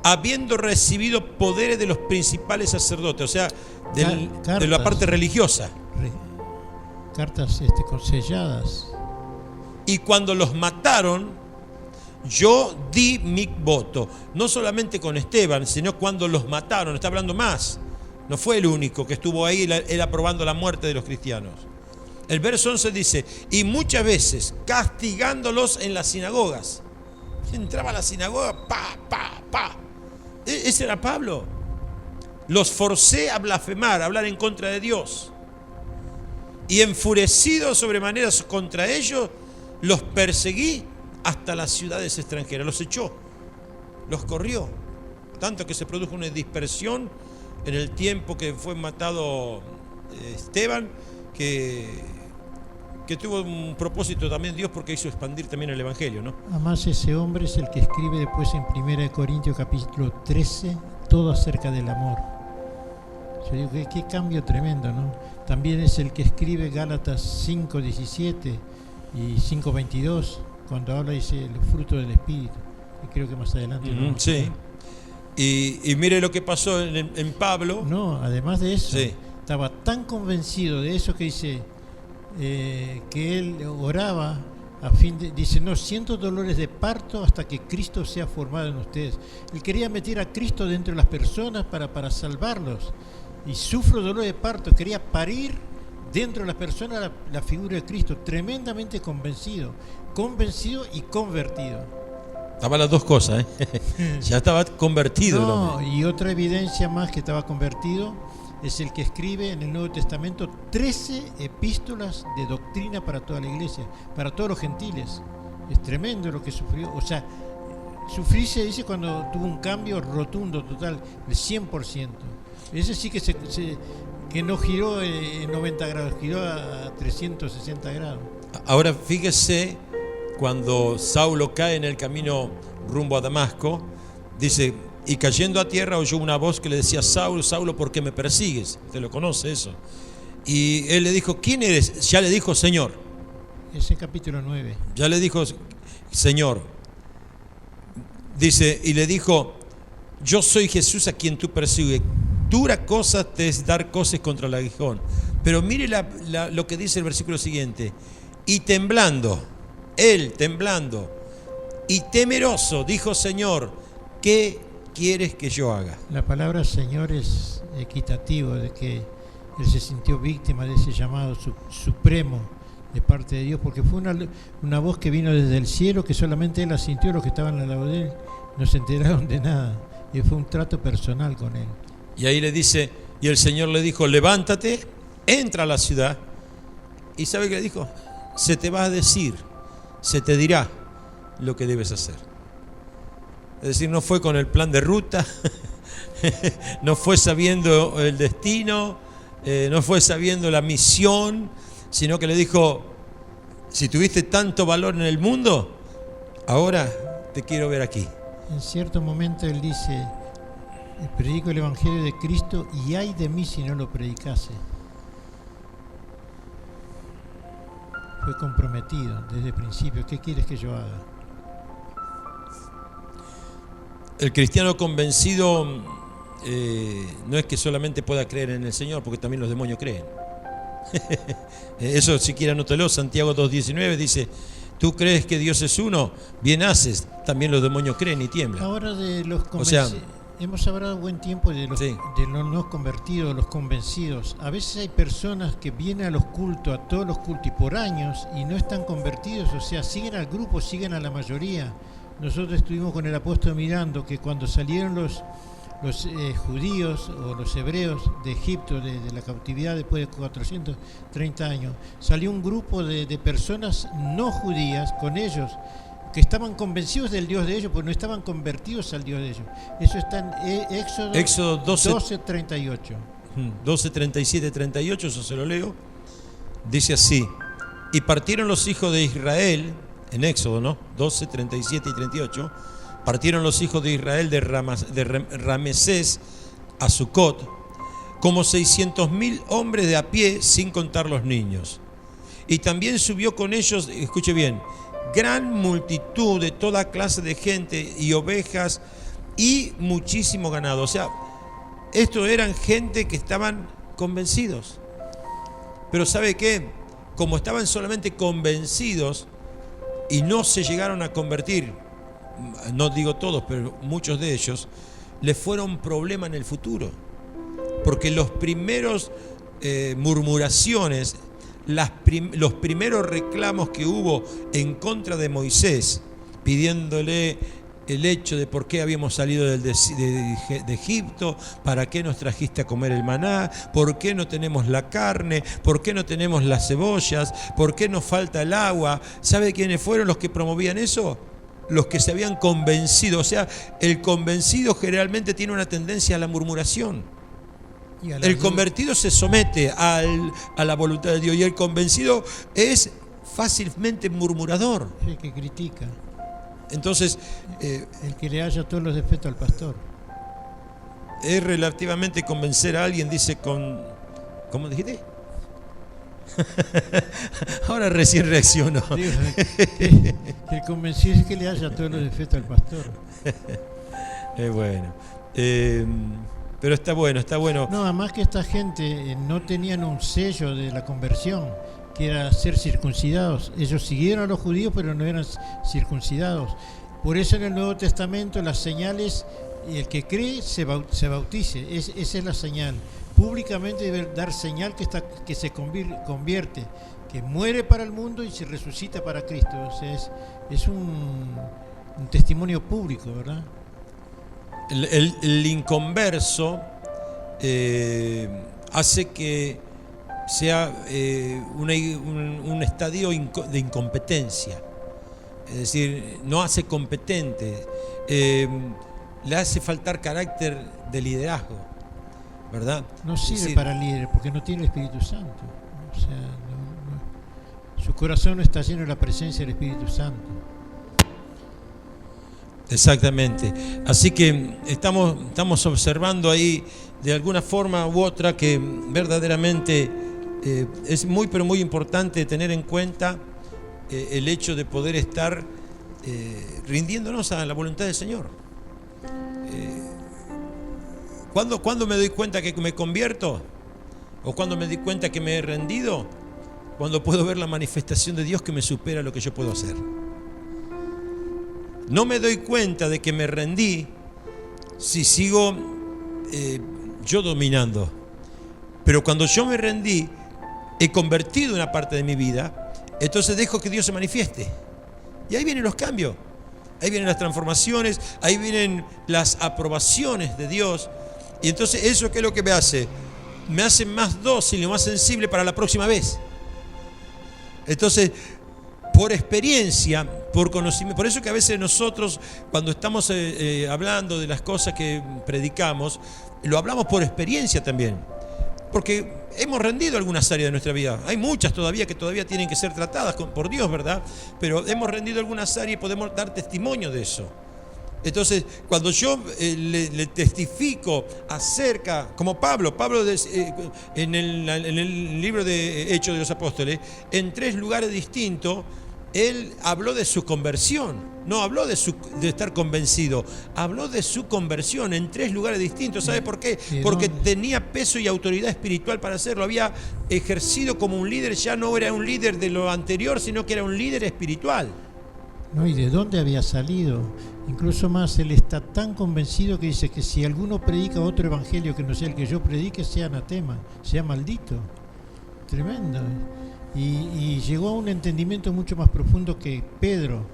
habiendo recibido poderes de los principales sacerdotes, o sea, de la parte religiosa. Cartas selladas. Y cuando los mataron, yo di mi voto, no solamente con Esteban, sino cuando los mataron, está hablando más. No fue el único que estuvo ahí, él aprobando la muerte de los cristianos. El verso 11 dice, y muchas veces castigándolos en las sinagogas. Entraba a la sinagoga, pa. Ese era Pablo. Los forcé a blasfemar, a hablar en contra de Dios. Y enfurecido sobremanera contra ellos, los perseguí hasta las ciudades extranjeras. Los echó, los corrió. Tanto que se produjo una dispersión en el tiempo que fue matado Esteban, que tuvo un propósito también Dios, porque hizo expandir también el Evangelio, ¿no? Además, ese hombre es el que escribe después en 1 Corintios capítulo 13 todo acerca del amor. Yo digo, qué cambio tremendo, ¿no? También es el que escribe Gálatas 5:17 y 5:22, cuando habla, dice, el fruto del Espíritu. Y creo que más adelante. Sí. Y mire lo que pasó en Pablo. No, además de eso, sí, estaba tan convencido de eso que dice que él oraba a fin de, dice, no siento dolores de parto hasta que Cristo sea formado en ustedes. Él quería meter a Cristo dentro de las personas para salvarlos. Y sufro dolor de parto, quería parir dentro de las personas la figura de Cristo, tremendamente convencido y convertido. Estaba las dos cosas, ya estaba convertido. No, y otra evidencia más que estaba convertido es el que escribe en el Nuevo Testamento 13 epístolas de doctrina para toda la iglesia, para todos los gentiles. Es tremendo lo que sufrió. O sea, sufrí, se dice, cuando tuvo un cambio rotundo, total, del 100%. Ese sí que no giró en 90 grados, giró a 360 grados. Ahora fíjese, cuando Saulo cae en el camino rumbo a Damasco, dice, y cayendo a tierra oyó una voz que le decía, Saulo, Saulo, ¿por qué me persigues? Usted lo conoce eso. Y él le dijo, ¿quién eres? Ya le dijo, Señor. Ese capítulo 9. Ya le dijo, Señor. Dice, y le dijo, yo soy Jesús a quien tú persigues. Dura cosa te es dar cosas contra el aguijón. Pero mire lo que dice el versículo siguiente. Y temblando, él temblando y temeroso, dijo, Señor, ¿qué quieres que yo haga? La palabra Señor es equitativo, de que él se sintió víctima de ese llamado supremo de parte de Dios, porque fue una voz que vino desde el cielo, que solamente él la sintió, los que estaban al lado de él no se enteraron de nada, y fue un trato personal con él. Y ahí le dice, y el Señor le dijo, levántate, entra a la ciudad. ¿Y sabe qué le dijo? Se te va a decir, se te dirá lo que debes hacer. Es decir, no fue con el plan de ruta, no fue sabiendo el destino, no fue sabiendo la misión, sino que le dijo, si tuviste tanto valor en el mundo, ahora te quiero ver aquí. En cierto momento él dice, predico el Evangelio de Cristo y ay de mí si no lo predicase. Fue comprometido desde el principio. ¿Qué quieres que yo haga? El cristiano convencido no es que solamente pueda creer en el Señor, porque también los demonios creen. Eso siquiera nótelo. Santiago 2:19 dice, tú crees que Dios es uno, bien haces, también los demonios creen y tiemblan. Ahora de los convencidos, hemos hablado buen tiempo de los no convertidos, los convencidos. A veces hay personas que vienen a los cultos, a todos los cultos, y por años, y no están convertidos, o sea, siguen al grupo, siguen a la mayoría. Nosotros estuvimos con el apóstol mirando que cuando salieron los judíos o los hebreos de Egipto, de la cautividad después de 430 años, salió un grupo de personas no judías con ellos, que estaban convencidos del Dios de ellos, porque no estaban convertidos al Dios de ellos. Eso está en Éxodo 12, 38. 12, 37, 38, eso se lo leo. Dice así: y partieron los hijos de Israel, en Éxodo, ¿no? 12, 37 y 38, partieron los hijos de Israel de Ramesés a Sucot, como 600.000 hombres de a pie, sin contar los niños. Y también subió con ellos, escuche bien, gran multitud de toda clase de gente y ovejas y muchísimo ganado. O sea, estos eran gente que estaban convencidos. Pero ¿sabe qué? Como estaban solamente convencidos y no se llegaron a convertir, no digo todos, pero muchos de ellos, les fueron problema en el futuro. Porque los primeros murmuraciones, los primeros reclamos que hubo en contra de Moisés, pidiéndole el hecho de por qué habíamos salido de Egipto, para qué nos trajiste a comer el maná, por qué no tenemos la carne, por qué no tenemos las cebollas, por qué nos falta el agua. ¿Sabe quiénes fueron los que promovían eso? Los que se habían convencido. O sea, el convencido generalmente tiene una tendencia a la murmuración. El convertido se somete a la voluntad de Dios, y el convencido es fácilmente murmurador. El que critica. Entonces, el que le haya todos los defectos al pastor. Es relativamente convencer a alguien, dice ¿cómo dijiste? Ahora recién reacciono. Que el convencido es que le haya todos los defectos al pastor. Bueno. Pero está bueno. No, además que esta gente no tenían un sello de la conversión, que era ser circuncidados. Ellos siguieron a los judíos, pero no eran circuncidados. Por eso en el Nuevo Testamento las señales, y el que cree se bautice. Esa es la señal. Públicamente debe dar señal que se convierte, que muere para el mundo y se resucita para Cristo. O sea, es un testimonio público, ¿verdad? El inconverso hace que sea un estadio de incompetencia. Es decir, no hace competente, le hace faltar carácter de liderazgo, ¿verdad? No sirve para líder porque no tiene el Espíritu Santo. O sea, su corazón no está lleno de la presencia del Espíritu Santo. Exactamente. Así que estamos observando ahí de alguna forma u otra que verdaderamente es muy pero muy importante tener en cuenta el hecho de poder estar rindiéndonos a la voluntad del Señor. ¿Cuándo me doy cuenta que me convierto? ¿O cuándo me doy cuenta que me he rendido? Cuando puedo ver la manifestación de Dios que me supera lo que yo puedo hacer. No me doy cuenta de que me rendí si sigo yo dominando. Pero cuando yo me rendí, he convertido una parte de mi vida, entonces dejo que Dios se manifieste. Y ahí vienen los cambios, ahí vienen las transformaciones, ahí vienen las aprobaciones de Dios. Y entonces eso, ¿qué es lo que me hace? Me hace más dócil y más sensible para la próxima vez. Entonces, por experiencia, por conocimiento, por eso que a veces nosotros, cuando estamos hablando de las cosas que predicamos, lo hablamos por experiencia también. Porque hemos rendido algunas áreas de nuestra vida. Hay muchas todavía que todavía tienen que ser tratadas por Dios, ¿verdad? Pero hemos rendido algunas áreas y podemos dar testimonio de eso. Entonces, cuando yo le testifico acerca, como Pablo en el libro de Hechos de los Apóstoles, en 3 lugares distintos, él habló de su conversión. No habló de estar convencido, habló de su conversión en 3 lugares distintos. ¿Sabe por qué? Porque tenía peso y autoridad espiritual para hacerlo. Había ejercido como un líder, ya no era un líder de lo anterior, sino que era un líder espiritual. No, ¿y de dónde había salido? Incluso más, él está tan convencido que dice que si alguno predica otro evangelio que no sea el que yo predique, sea anatema, sea maldito. Tremendo. Y llegó a un entendimiento mucho más profundo que Pedro,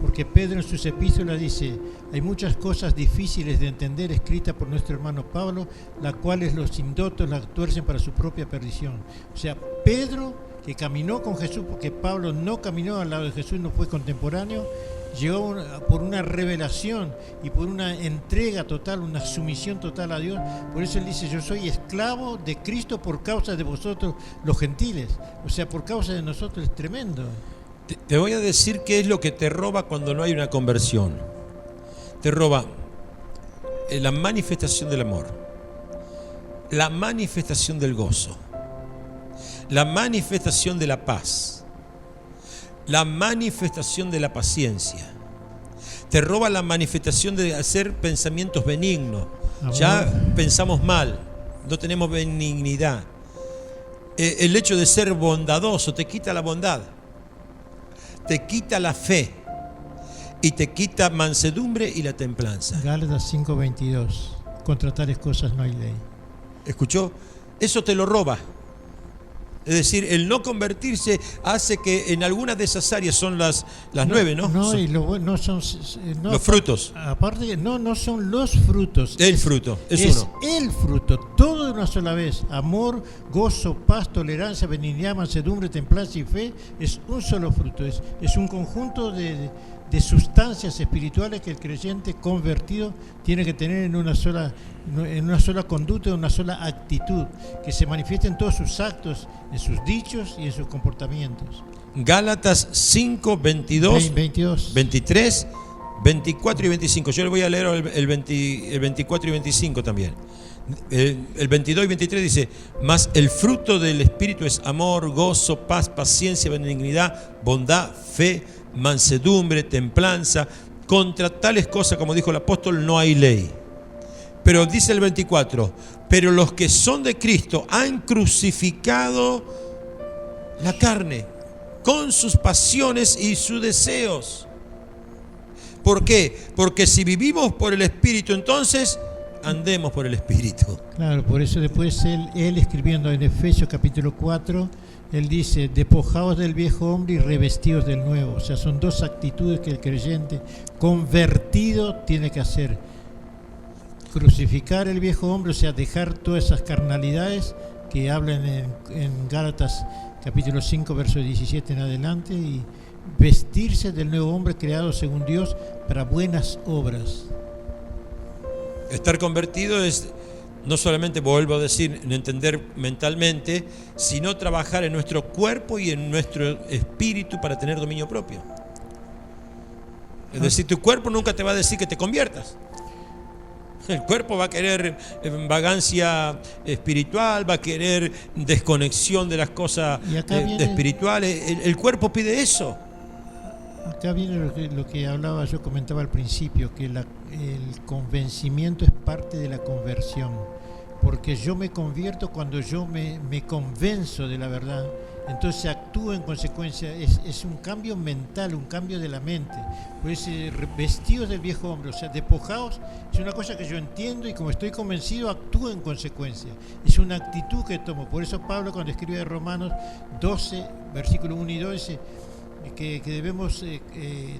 porque Pedro en sus epístolas dice: hay muchas cosas difíciles de entender escritas por nuestro hermano Pablo, las cuales los indotos las tuercen para su propia perdición. O sea, Pedro, que caminó con Jesús, porque Pablo no caminó al lado de Jesús, no fue contemporáneo, llegó por una revelación y por una entrega total, una sumisión total a Dios. Por eso él dice, yo soy esclavo de Cristo por causa de vosotros los gentiles. O sea, por causa de nosotros. Es tremendo. Te voy a decir qué es lo que te roba cuando no hay una conversión. Te roba la manifestación del amor, la manifestación del gozo, la manifestación de la paz, la manifestación de la paciencia. Te roba la manifestación de hacer pensamientos benignos. Ya pensamos mal, no tenemos benignidad. El hecho de ser bondadoso te quita la bondad, te quita la fe y te quita mansedumbre y la templanza. Gálatas 5:22. Contra tales cosas no hay ley. ¿Escuchó? Eso te lo roba. Es decir, el no convertirse hace que en algunas de esas áreas son las 9, ¿no? No, son, y no son los frutos. Aparte, no son los frutos. El fruto, es uno. El fruto, todo de una sola vez. Amor, gozo, paz, tolerancia, benignidad, mansedumbre, templanza y fe. Es un solo fruto. Es un conjunto de sustancias espirituales que el creyente convertido tiene que tener en una sola conducta, en una sola actitud, que se manifiesta en todos sus actos, en sus dichos y en sus comportamientos. Gálatas 5, 22, 23, 24 y 25. Yo le voy a leer el 24 y 25 también. El 22 y 23 dice: mas el fruto del Espíritu es amor, gozo, paz, paciencia, benignidad, bondad, fe, mansedumbre, templanza. Contra tales cosas, como dijo el apóstol, no hay ley. Pero dice el 24: pero los que son de Cristo han crucificado la carne con sus pasiones y sus deseos. ¿Por qué? Porque si vivimos por el Espíritu, entonces andemos por el Espíritu. Claro, por eso después él escribiendo en Efesios capítulo 4, él dice: despojaos del viejo hombre y revestidos del nuevo. O sea, son dos actitudes que el creyente convertido tiene que hacer: crucificar el viejo hombre, o sea, dejar todas esas carnalidades que hablan en Gálatas capítulo 5 verso 17 en adelante, y vestirse del nuevo hombre creado según Dios para buenas obras. Estar convertido es no solamente, vuelvo a decir, entender mentalmente, sino trabajar en nuestro cuerpo y en nuestro espíritu para tener dominio propio. Es decir, tu cuerpo nunca te va a decir que te conviertas. El cuerpo va a querer vagancia espiritual, va a querer desconexión de las cosas espirituales. El cuerpo pide eso. Acá viene lo que hablaba, yo comentaba al principio, que el convencimiento es parte de la conversión, porque yo me convierto cuando yo me convenzo de la verdad, entonces actúo en consecuencia. Es un cambio mental, un cambio de la mente. Por eso, vestidos del viejo hombre, o sea, despojados, es una cosa que yo entiendo y como estoy convencido, actúo en consecuencia. Es una actitud que tomo. Por eso Pablo, cuando escribe de Romanos 12, versículo 1 y 2, dice que debemos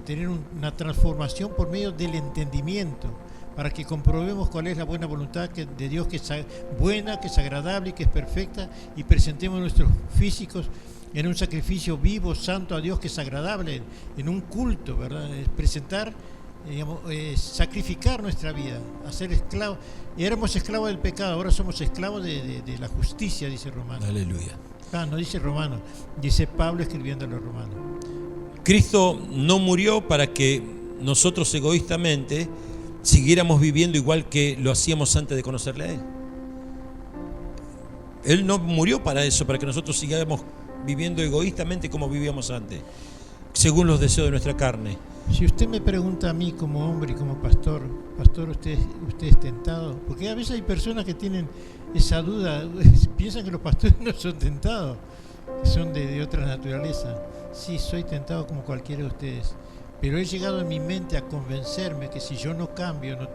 tener una transformación por medio del entendimiento, para que comprobemos cuál es la buena voluntad de Dios, que es buena, que es agradable y que es perfecta, y presentemos nuestros físicos en un sacrificio vivo, santo a Dios, que es agradable, en un culto, ¿verdad? Es presentar, sacrificar nuestra vida, hacer esclavos. Éramos esclavos del pecado, ahora somos esclavos de la justicia, dice Romanos. Aleluya. No dice Romanos, dice Pablo escribiendo a los romanos. Cristo no murió para que nosotros egoístamente siguiéramos viviendo igual que lo hacíamos antes de conocerle a Él. Él no murió para eso, para que nosotros sigamos viviendo egoístamente como vivíamos antes, según los deseos de nuestra carne. Si usted me pregunta a mí como hombre y como pastor, ¿usted es tentado? Porque a veces hay personas que tienen esa duda, piensan que los pastores no son tentados, que son de otra naturaleza. Sí, soy tentado como cualquiera de ustedes, pero he llegado en mi mente a convencerme que si yo no cambio, no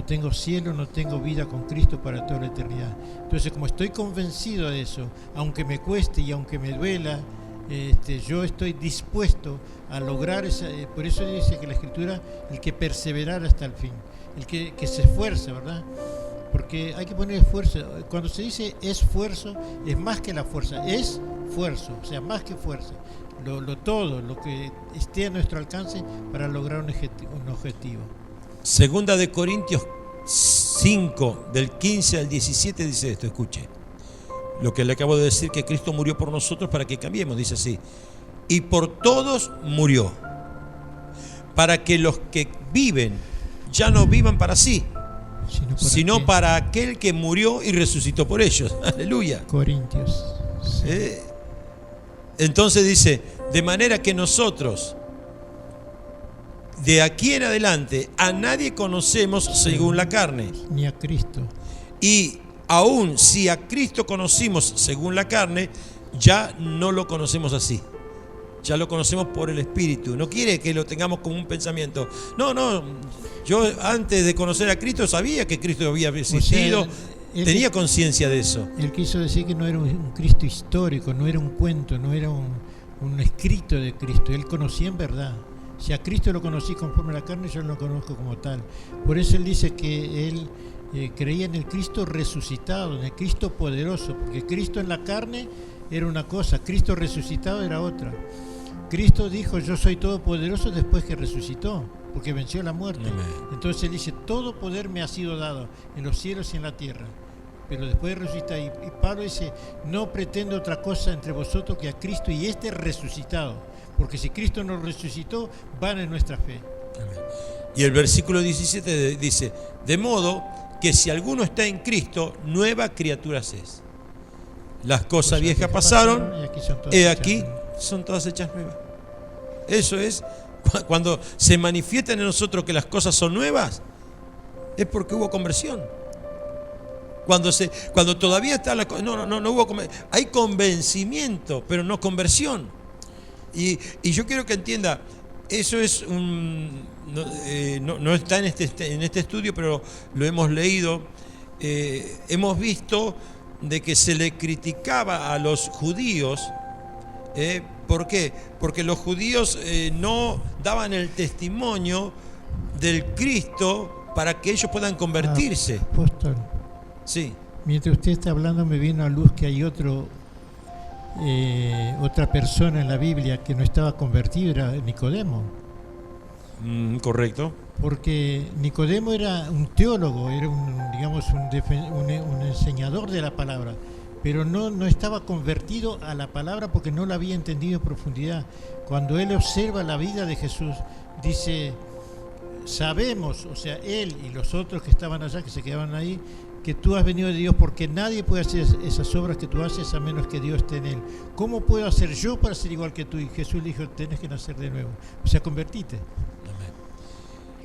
tengo cielo, no tengo vida con Cristo para toda la eternidad. Entonces, como estoy convencido de eso, aunque me cueste y aunque me duela, yo estoy dispuesto a lograr esa. Por eso dice que la Escritura, el que perseverar hasta el fin, el que se esfuerza, ¿verdad? Porque hay que poner esfuerzo. Cuando se dice esfuerzo, es más que la fuerza, es esfuerzo, o sea, más que fuerza. todo, lo que esté a nuestro alcance para lograr un objetivo. Segunda de Corintios 5, del 15 al 17 dice esto, escuche. Lo que le acabo de decir, que Cristo murió por nosotros para que cambiemos, dice así. Y por todos murió, para que los que viven ya no vivan para sí, sino para aquel que murió y resucitó por ellos. Aleluya. Corintios. Sí. Entonces dice, de manera que nosotros, de aquí en adelante, a nadie conocemos según la carne. Ni a Cristo. Y aún si a Cristo conocimos según la carne, ya no lo conocemos así. Ya lo conocemos por el Espíritu. No quiere que lo tengamos como un pensamiento. No, yo antes de conocer a Cristo sabía que Cristo había existido. Tenía conciencia de eso. Él quiso decir que no era un Cristo histórico, no era un cuento, no era un escrito de Cristo. Él conocía en verdad. Si a Cristo lo conocí conforme a la carne, yo no lo conozco como tal. Por eso él dice que él creía en el Cristo resucitado, en el Cristo poderoso, porque Cristo en la carne era una cosa, Cristo resucitado era otra. Cristo dijo, yo soy todopoderoso después que resucitó, porque venció la muerte. Amén. Entonces él dice, todo poder me ha sido dado en los cielos y en la tierra. Pero después resucita, y Pablo dice, no pretendo otra cosa entre vosotros que a Cristo y este resucitado, porque si Cristo nos resucitó, vana es nuestra fe. Amén. Y el versículo 17 dice, de modo que si alguno está en Cristo, nueva criatura es. Las cosas viejas pasaron, y aquí son todas hechas nuevas. Eso es, cuando se manifiesta en nosotros que las cosas son nuevas, es porque hubo conversión. Cuando todavía está la cosa, no hubo convencimiento. Hay convencimiento, pero no conversión. Y yo quiero que entienda, eso es no está en este estudio, pero lo hemos leído. Hemos visto de que se le criticaba a los judíos. ¿Por qué? Porque los judíos no daban el testimonio del Cristo para que ellos puedan convertirse. Apóstol. Sí. Mientras usted está hablando, me vino a luz que hay otra persona en la Biblia que no estaba convertido, era Nicodemo. Correcto. Porque Nicodemo era un teólogo, era un enseñador de la palabra, pero no estaba convertido a la palabra porque no la había entendido en profundidad. Cuando él observa la vida de Jesús, dice, sabemos, o sea, él y los otros que estaban allá, que se quedaban ahí, que tú has venido de Dios, porque nadie puede hacer esas obras que tú haces a menos que Dios esté en él. ¿Cómo puedo hacer yo para ser igual que tú? Y Jesús le dijo, tenés que nacer de nuevo, o sea, convertite. Amén.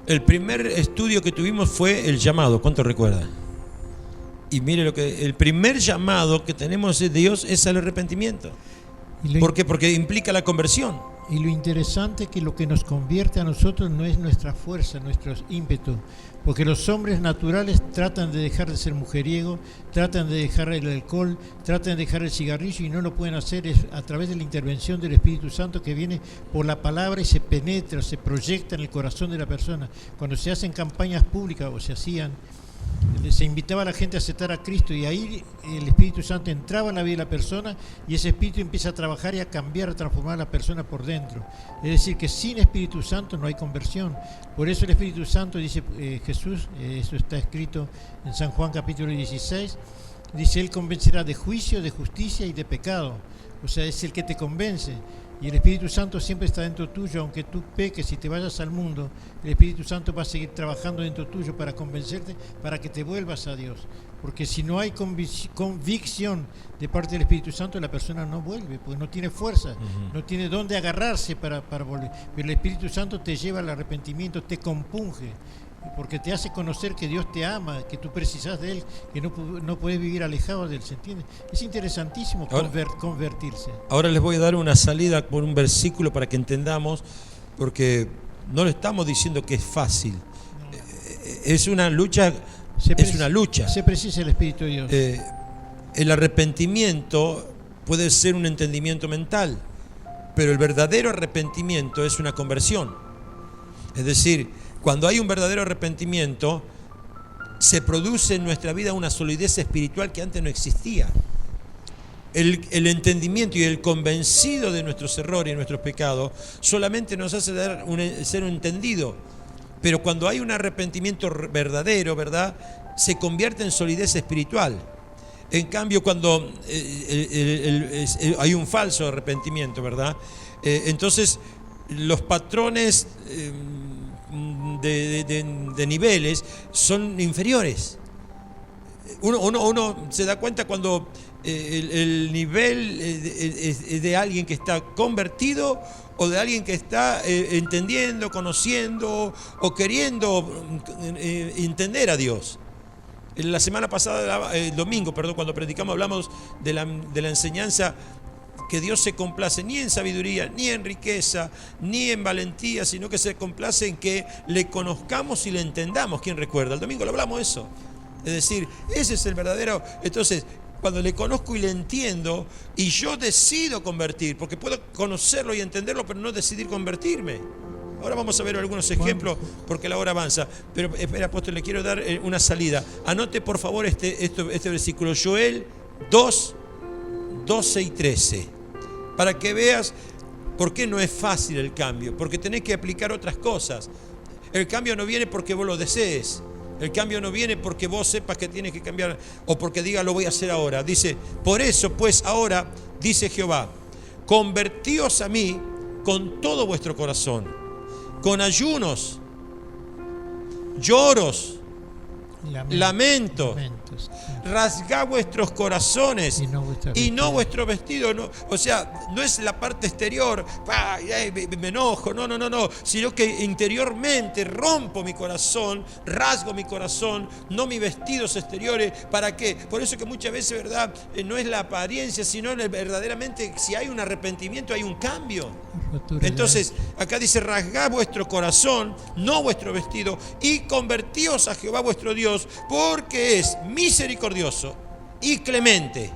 El primer estudio que tuvimos fue el llamado, ¿cuánto recuerdan? Y mire el primer llamado que tenemos de Dios es el arrepentimiento. ¿Por qué? Porque implica la conversión. Y lo interesante es que lo que nos convierte a nosotros no es nuestra fuerza, nuestros ímpetus, porque los hombres naturales tratan de dejar de ser mujeriego, tratan de dejar el alcohol, tratan de dejar el cigarrillo y no lo pueden hacer a través de la intervención del Espíritu Santo que viene por la palabra y se penetra, se proyecta en el corazón de la persona. Cuando se hacen campañas públicas o se invitaba a la gente a aceptar a Cristo y ahí el Espíritu Santo entraba en la vida de la persona y ese Espíritu empieza a trabajar y a cambiar, a transformar a la persona por dentro. Es decir, que sin Espíritu Santo no hay conversión. Por eso el Espíritu Santo, dice Jesús, eso está escrito en San Juan capítulo 16, dice, Él convencerá de juicio, de justicia y de pecado. O sea, es el que te convence. Y el Espíritu Santo siempre está dentro tuyo, aunque tú peques y te vayas al mundo, el Espíritu Santo va a seguir trabajando dentro tuyo para convencerte, para que te vuelvas a Dios. Porque si no hay convicción de parte del Espíritu Santo, la persona no vuelve, porque no tiene fuerza, no tiene dónde agarrarse para volver. Pero el Espíritu Santo te lleva al arrepentimiento, te compunge, porque te hace conocer que Dios te ama, que tú precisas de Él, que no puedes vivir alejado de Él, ¿se entiende? Es interesantísimo convertirse. Ahora les voy a dar una salida por un versículo para que entendamos, porque no le estamos diciendo que es fácil. No. Es una lucha. Se precisa el Espíritu de Dios. El arrepentimiento puede ser un entendimiento mental, pero el verdadero arrepentimiento es una conversión. Es decir, cuando hay un verdadero arrepentimiento, se produce en nuestra vida una solidez espiritual que antes no existía. el entendimiento y el convencido de nuestros errores y nuestros pecados solamente nos hace ser un entendido. Pero cuando hay un arrepentimiento verdadero, ¿verdad?, se convierte en solidez espiritual. En cambio, cuando hay un falso arrepentimiento, ¿verdad?, entonces los patrones de niveles son inferiores. Uno se da cuenta cuando el nivel es de alguien que está convertido o de alguien que está entendiendo, conociendo o queriendo entender a Dios. La semana pasada, el domingo, cuando predicamos, hablamos de la enseñanza que Dios se complace ni en sabiduría, ni en riqueza, ni en valentía, sino que se complace en que le conozcamos y le entendamos. ¿Quién recuerda? El domingo lo hablamos de eso. Es decir, ese es el verdadero. Entonces, cuando le conozco y le entiendo, y yo decido convertir, porque puedo conocerlo y entenderlo, pero no decidir convertirme. Ahora vamos a ver algunos ejemplos, porque la hora avanza. Pero, espera, apóstol, le quiero dar una salida. Anote, por favor, este versículo, Joel 2, 12 y 13, para que veas por qué no es fácil el cambio, porque tenés que aplicar otras cosas. El cambio no viene porque vos lo desees. El cambio no viene porque vos sepas que tienes que cambiar o porque diga lo voy a hacer ahora. Dice, por eso pues ahora, dice Jehová, convertíos a mí con todo vuestro corazón, con ayunos, lloros, lamentos, rasgá vuestros corazones y no vuestro vestido. No, o sea, no es la parte exterior, me enojo, no, sino que interiormente rompo mi corazón, rasgo mi corazón, no mis vestidos exteriores. ¿Para qué? Por eso que muchas veces, ¿verdad?, no es la apariencia, sino verdaderamente si hay un arrepentimiento hay un cambio. Entonces, acá dice, rasgad vuestro corazón, no vuestro vestido, y convertíos a Jehová vuestro Dios, porque es misericordioso y clemente,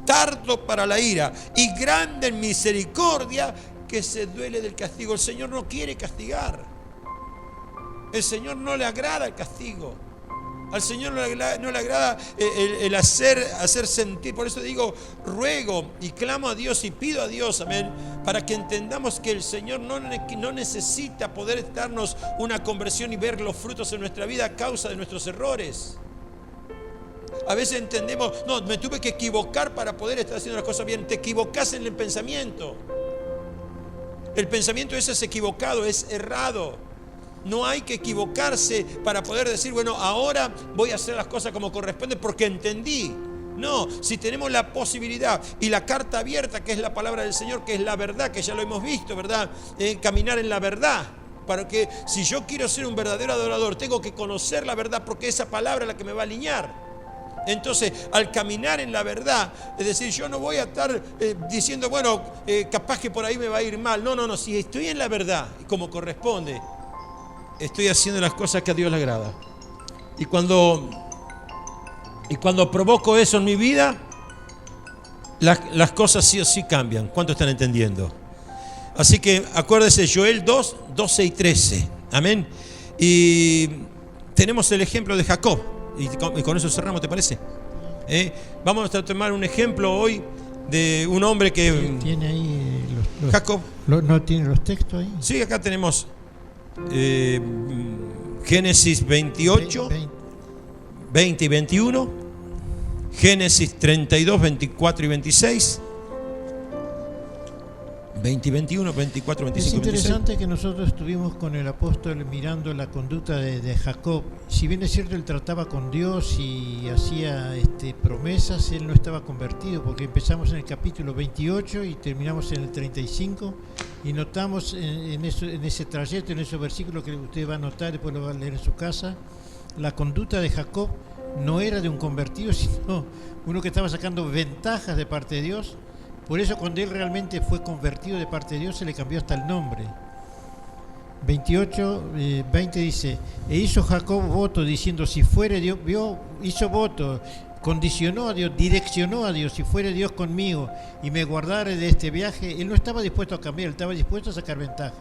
tardo para la ira y grande en misericordia, que se duele del castigo. El Señor no quiere castigar. El Señor no le agrada el castigo. Al Señor no le agrada el hacer sentir. Por eso digo, ruego y clamo a Dios y pido a Dios, amén, para que entendamos que el Señor no necesita poder darnos una conversión y ver los frutos en nuestra vida a causa de nuestros errores. A veces entendemos, no, me tuve que equivocar para poder estar haciendo las cosas bien. Te equivocás en el pensamiento. El pensamiento ese es equivocado, es errado. No hay que equivocarse para poder decir, bueno, ahora voy a hacer las cosas como corresponde porque entendí. No, si tenemos la posibilidad y la carta abierta, que es la palabra del Señor, que es la verdad, que ya lo hemos visto, ¿verdad? Caminar en la verdad. Para que si yo quiero ser un verdadero adorador, tengo que conocer la verdad, porque esa palabra es la que me va a alinear. Entonces, al caminar en la verdad, es decir, yo no voy a estar diciendo, bueno, capaz que por ahí me va a ir mal. No, si estoy en la verdad, como corresponde, estoy haciendo las cosas que a Dios le agrada. Y cuando provoco eso en mi vida, las cosas sí o sí cambian. ¿Cuánto están entendiendo? Así que acuérdese, Joel 2, 12 y 13. Amén. Y tenemos el ejemplo de Jacob. Y con eso cerramos, ¿te parece? Vamos a tomar un ejemplo hoy de un hombre que... ¿Tiene ahí Jacob? ¿No tiene los textos ahí? Sí, acá tenemos Génesis 28, 20 y 21, Génesis 32, 24 y 26, 20 y 21, 24, 25 y 26. Es interesante que nosotros estuvimos con el apóstol mirando la conducta de Jacob. Si bien es cierto, él trataba con Dios y hacía promesas, él no estaba convertido, porque empezamos en el capítulo 28 y terminamos en el 35, y notamos en ese trayecto, en esos versículos que usted va a notar, después lo va a leer en su casa, la conducta de Jacob no era de un convertido, sino uno que estaba sacando ventajas de parte de Dios. Por eso cuando él realmente fue convertido de parte de Dios, se le cambió hasta el nombre. 28, 20 dice, e hizo Jacob voto diciendo, si fuere Dios, hizo voto, condicionó a Dios, direccionó a Dios, si fuere Dios conmigo y me guardare de este viaje. Él no estaba dispuesto a cambiar, él estaba dispuesto a sacar ventaja.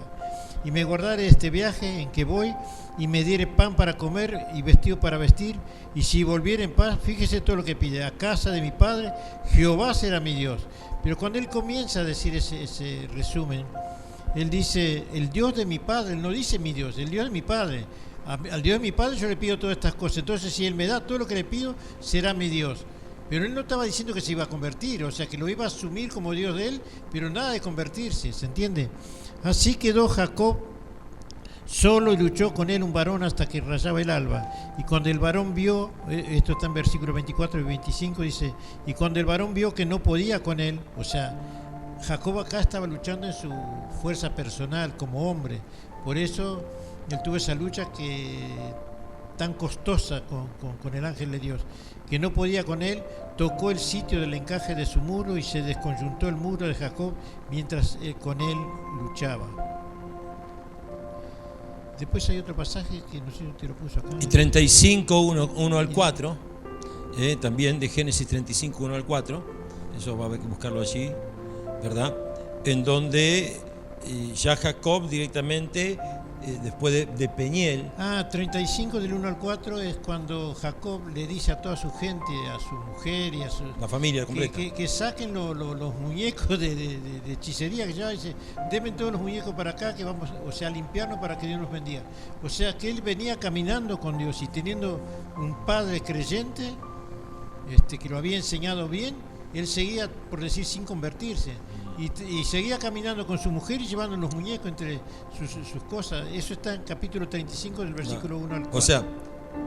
y me guardare este viaje en que voy, y me diere pan para comer y vestido para vestir, y si volviere en paz, fíjese todo lo que pide, a casa de mi padre, Jehová será mi Dios. Pero cuando él comienza a decir ese resumen, él dice, el Dios de mi padre, él no dice mi Dios, el Dios de mi padre. Al Dios de mi padre yo le pido todas estas cosas, entonces si él me da todo lo que le pido, será mi Dios. Pero él no estaba diciendo que se iba a convertir, o sea que lo iba a asumir como Dios de él, pero nada de convertirse, ¿se entiende? Así quedó Jacob solo y luchó con él un varón hasta que rayaba el alba. Y cuando el varón vio, esto está en versículos 24 y 25, dice, y cuando el varón vio que no podía con él, o sea, Jacob acá estaba luchando en su fuerza personal como hombre, por eso él tuvo esa lucha tan costosa con el ángel de Dios, que no podía con él, tocó el sitio del encaje de su muro y se desconyuntó el muro de Jacob mientras con él luchaba. Después hay otro pasaje que no sé si usted lo puso acá. Y 35, 1 al 4, también de Génesis 35, 1 al 4, eso va a haber que buscarlo allí, ¿verdad? En donde ya Jacob directamente, después de Peniel. 35 del 1 al 4 es cuando Jacob le dice a toda su gente, a su mujer y a la familia completa, que saquen los muñecos de hechicería, que ya dice, denme todos los muñecos para acá, que vamos, o sea, a limpiarnos para que Dios nos bendiga. O sea, que él venía caminando con Dios y teniendo un padre creyente, que lo había enseñado bien, él seguía, por decir, sin convertirse. Y seguía caminando con su mujer y llevando los muñecos entre sus cosas. Eso está en capítulo 35 del versículo 1 al 4. O sea,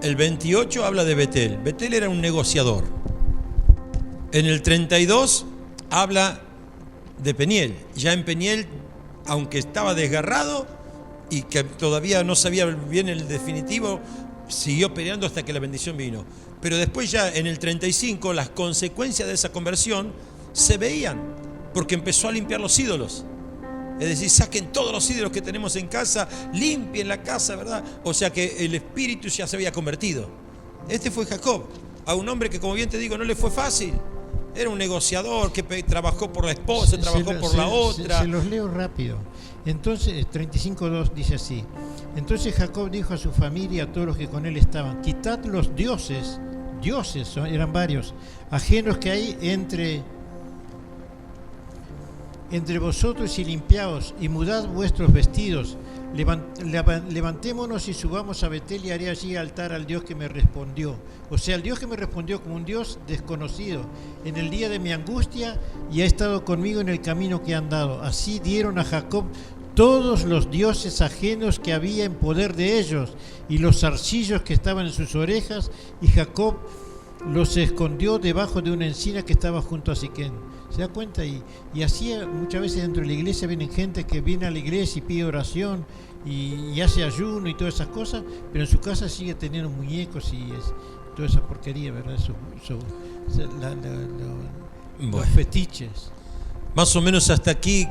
el 28 habla de Betel. Betel era un negociador. En el 32 habla de Peniel. Ya en Peniel, aunque estaba desgarrado y que todavía no sabía bien el definitivo, siguió peleando hasta que la bendición vino. Pero después ya en el 35 las consecuencias de esa conversión se veían, porque empezó a limpiar los ídolos. Es decir, saquen todos los ídolos que tenemos en casa, limpien la casa, ¿verdad? O sea que el espíritu ya se había convertido. Este fue Jacob, a un hombre que, como bien te digo, no le fue fácil. Era un negociador que trabajó por la esposa, trabajó por la otra. Se los leo rápido. Entonces, 35:2 dice así. Entonces Jacob dijo a su familia, a todos los que con él estaban, quitad los dioses, eran varios, ajenos que hay entre vosotros y limpiaos, y mudad vuestros vestidos. Levantémonos y subamos a Betel y haré allí altar al Dios que me respondió. O sea, el Dios que me respondió como un Dios desconocido en el día de mi angustia y ha estado conmigo en el camino que he andado. Así dieron a Jacob todos los dioses ajenos que había en poder de ellos y los zarcillos que estaban en sus orejas, y Jacob los escondió debajo de una encina que estaba junto a Siquén. ¿Se da cuenta? Y así muchas veces dentro de la iglesia vienen gente que viene a la iglesia y pide oración y hace ayuno y todas esas cosas, pero en su casa sigue teniendo muñecos y toda esa porquería, ¿verdad? Los fetiches. Más o menos hasta aquí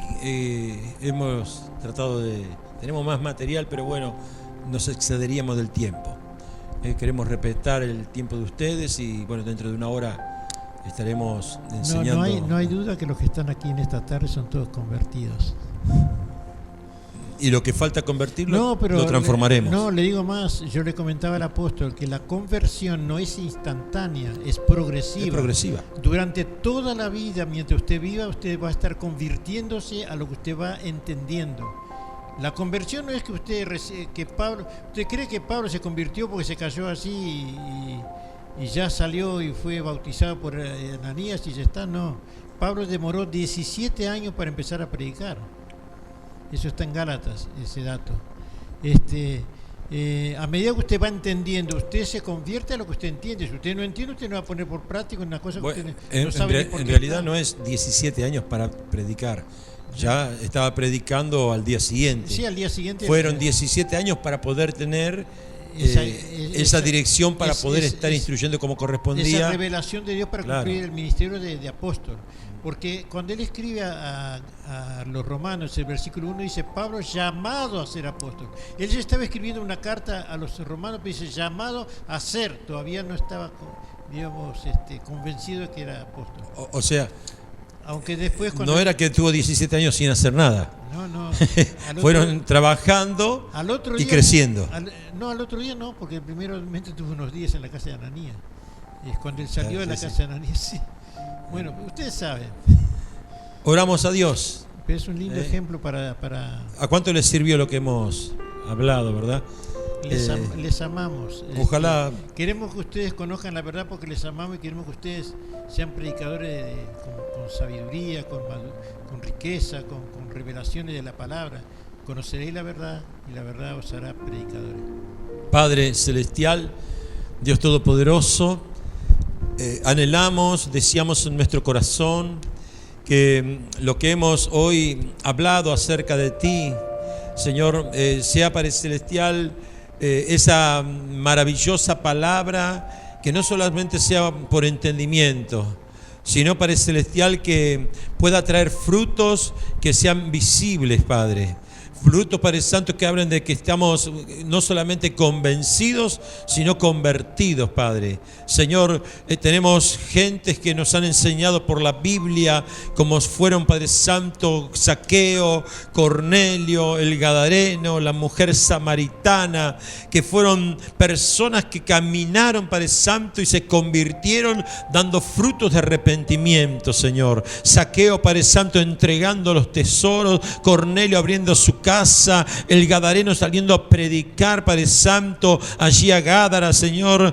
hemos tratado tenemos más material, pero bueno, nos excederíamos del tiempo. Queremos respetar el tiempo de ustedes y bueno, dentro de una hora estaremos enseñando. No hay duda que los que están aquí en esta tarde son todos convertidos. Y lo que falta convertirlo, lo transformaremos. Le digo más, yo le comentaba al apóstol que la conversión no es instantánea, es progresiva. Es progresiva. Durante toda la vida, mientras usted viva, usted va a estar convirtiéndose a lo que usted va entendiendo. La conversión no es que usted cree que Pablo se convirtió porque se cayó así y ya salió y fue bautizado por Ananías y ya está. No, Pablo demoró 17 años para empezar a predicar. Eso está en Gálatas, ese dato. A medida que usted va entendiendo, usted se convierte a lo que usted entiende. Si usted no entiende, usted no va a poner por práctica una cosa que usted no sabe. En realidad no es 17 años para predicar. Ya estaba predicando al día siguiente. Sí, al día siguiente. Fueron 17 años para poder tener esa dirección, para poder estar instruyendo como correspondía. Esa revelación de Dios para cumplir el ministerio de apóstol. Porque cuando él escribe a los romanos, el versículo 1 dice, Pablo llamado a ser apóstol. Él ya estaba escribiendo una carta a los romanos, pero dice llamado a ser. Todavía no estaba, convencido de que era apóstol. O sea, Aunque después no era que tuvo 17 años sin hacer nada. No. Fueron trabajando al otro y día, creciendo. Al otro día no, porque primeramente tuvo unos días en la casa de Ananías. Es cuando él salió de la casa de Ananías, sí. Bueno, ustedes saben. Oramos a Dios. Pero es un lindo ejemplo para... ¿A cuánto les sirvió lo que hemos hablado, verdad? Les amamos. Ojalá. Queremos que ustedes conozcan la verdad porque les amamos y queremos que ustedes sean predicadores con sabiduría, con riqueza, con revelaciones de la palabra. Conoceréis la verdad y la verdad os hará predicadores. Padre Celestial, Dios Todopoderoso, anhelamos, deseamos en nuestro corazón que lo que hemos hoy hablado acerca de ti, Señor, sea, Padre Celestial, esa maravillosa palabra que no solamente sea por entendimiento, sino, Padre Celestial, que pueda traer frutos que sean visibles, Padre. Frutos, Padre Santo, que hablen de que estamos no solamente convencidos, sino convertidos, Padre. Señor, tenemos gentes que nos han enseñado por la Biblia, como fueron, Padre Santo, Zaqueo, Cornelio, el Gadareno, la mujer samaritana, que fueron personas que caminaron, Padre Santo, y se convirtieron dando frutos de arrepentimiento, Señor. Zaqueo, Padre Santo, entregando los tesoros, Cornelio abriendo su casa, el Gadareno saliendo a predicar, Padre Santo, allí a Gádara, Señor,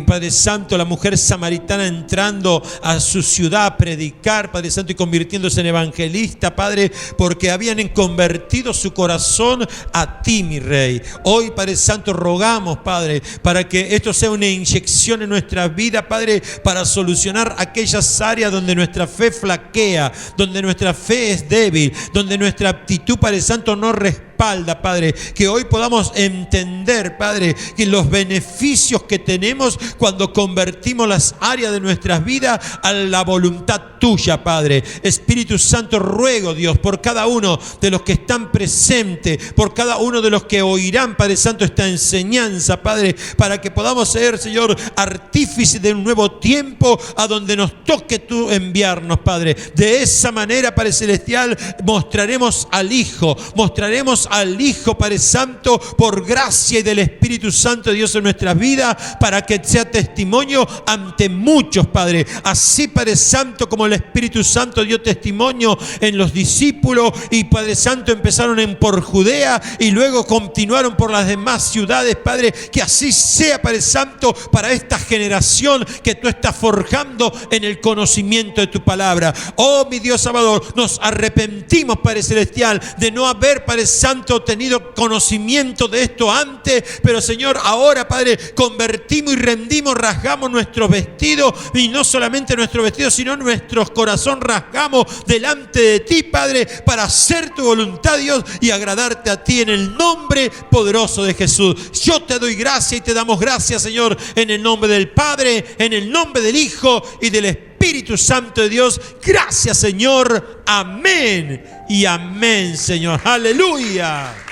Padre Santo, la mujer samaritana entrando a su ciudad a predicar, Padre Santo, y convirtiéndose en evangelista, Padre, porque habían convertido su corazón a ti, mi Rey. Hoy, Padre Santo, rogamos, Padre, para que esto sea una inyección en nuestra vida, Padre, para solucionar aquellas áreas donde nuestra fe flaquea, donde nuestra fe es débil, donde nuestra actitud, Padre Santo, no respalda, Padre, que hoy podamos entender, Padre, que los beneficios que tenemos cuando convertimos las áreas de nuestras vidas a la voluntad tuya, Padre. Espíritu Santo, ruego, Dios, por cada uno de los que están presentes, por cada uno de los que oirán, Padre Santo, esta enseñanza, Padre, para que podamos ser, Señor, artífices de un nuevo tiempo a donde nos toque tú enviarnos, Padre. De esa manera, Padre Celestial, mostraremos al Hijo, Padre Santo, por gracia y del Espíritu Santo de Dios en nuestras vidas, para que sea testimonio ante muchos, Padre. Así, Padre Santo, como el Espíritu Santo dio testimonio en los discípulos y, Padre Santo, empezaron por Judea y luego continuaron por las demás ciudades, Padre, que así sea, Padre Santo, para esta generación que tú estás forjando en el conocimiento de tu palabra. Oh, mi Dios Salvador, nos arrepentimos, Padre Celestial, de no haber, Padre Santo, tenido conocimiento de esto antes, pero, Señor, ahora, Padre, convertimos y rendimos, rasgamos nuestros vestidos, y no solamente nuestros vestidos, sino nuestros corazón rasgamos delante de ti, Padre, para hacer tu voluntad, Dios, y agradarte a ti en el nombre poderoso de Jesús. Yo te doy gracias y te damos gracias, Señor, en el nombre del Padre, en el nombre del Hijo y del Espíritu Santo de Dios. Gracias, Señor. Amén y amén, Señor. Aleluya.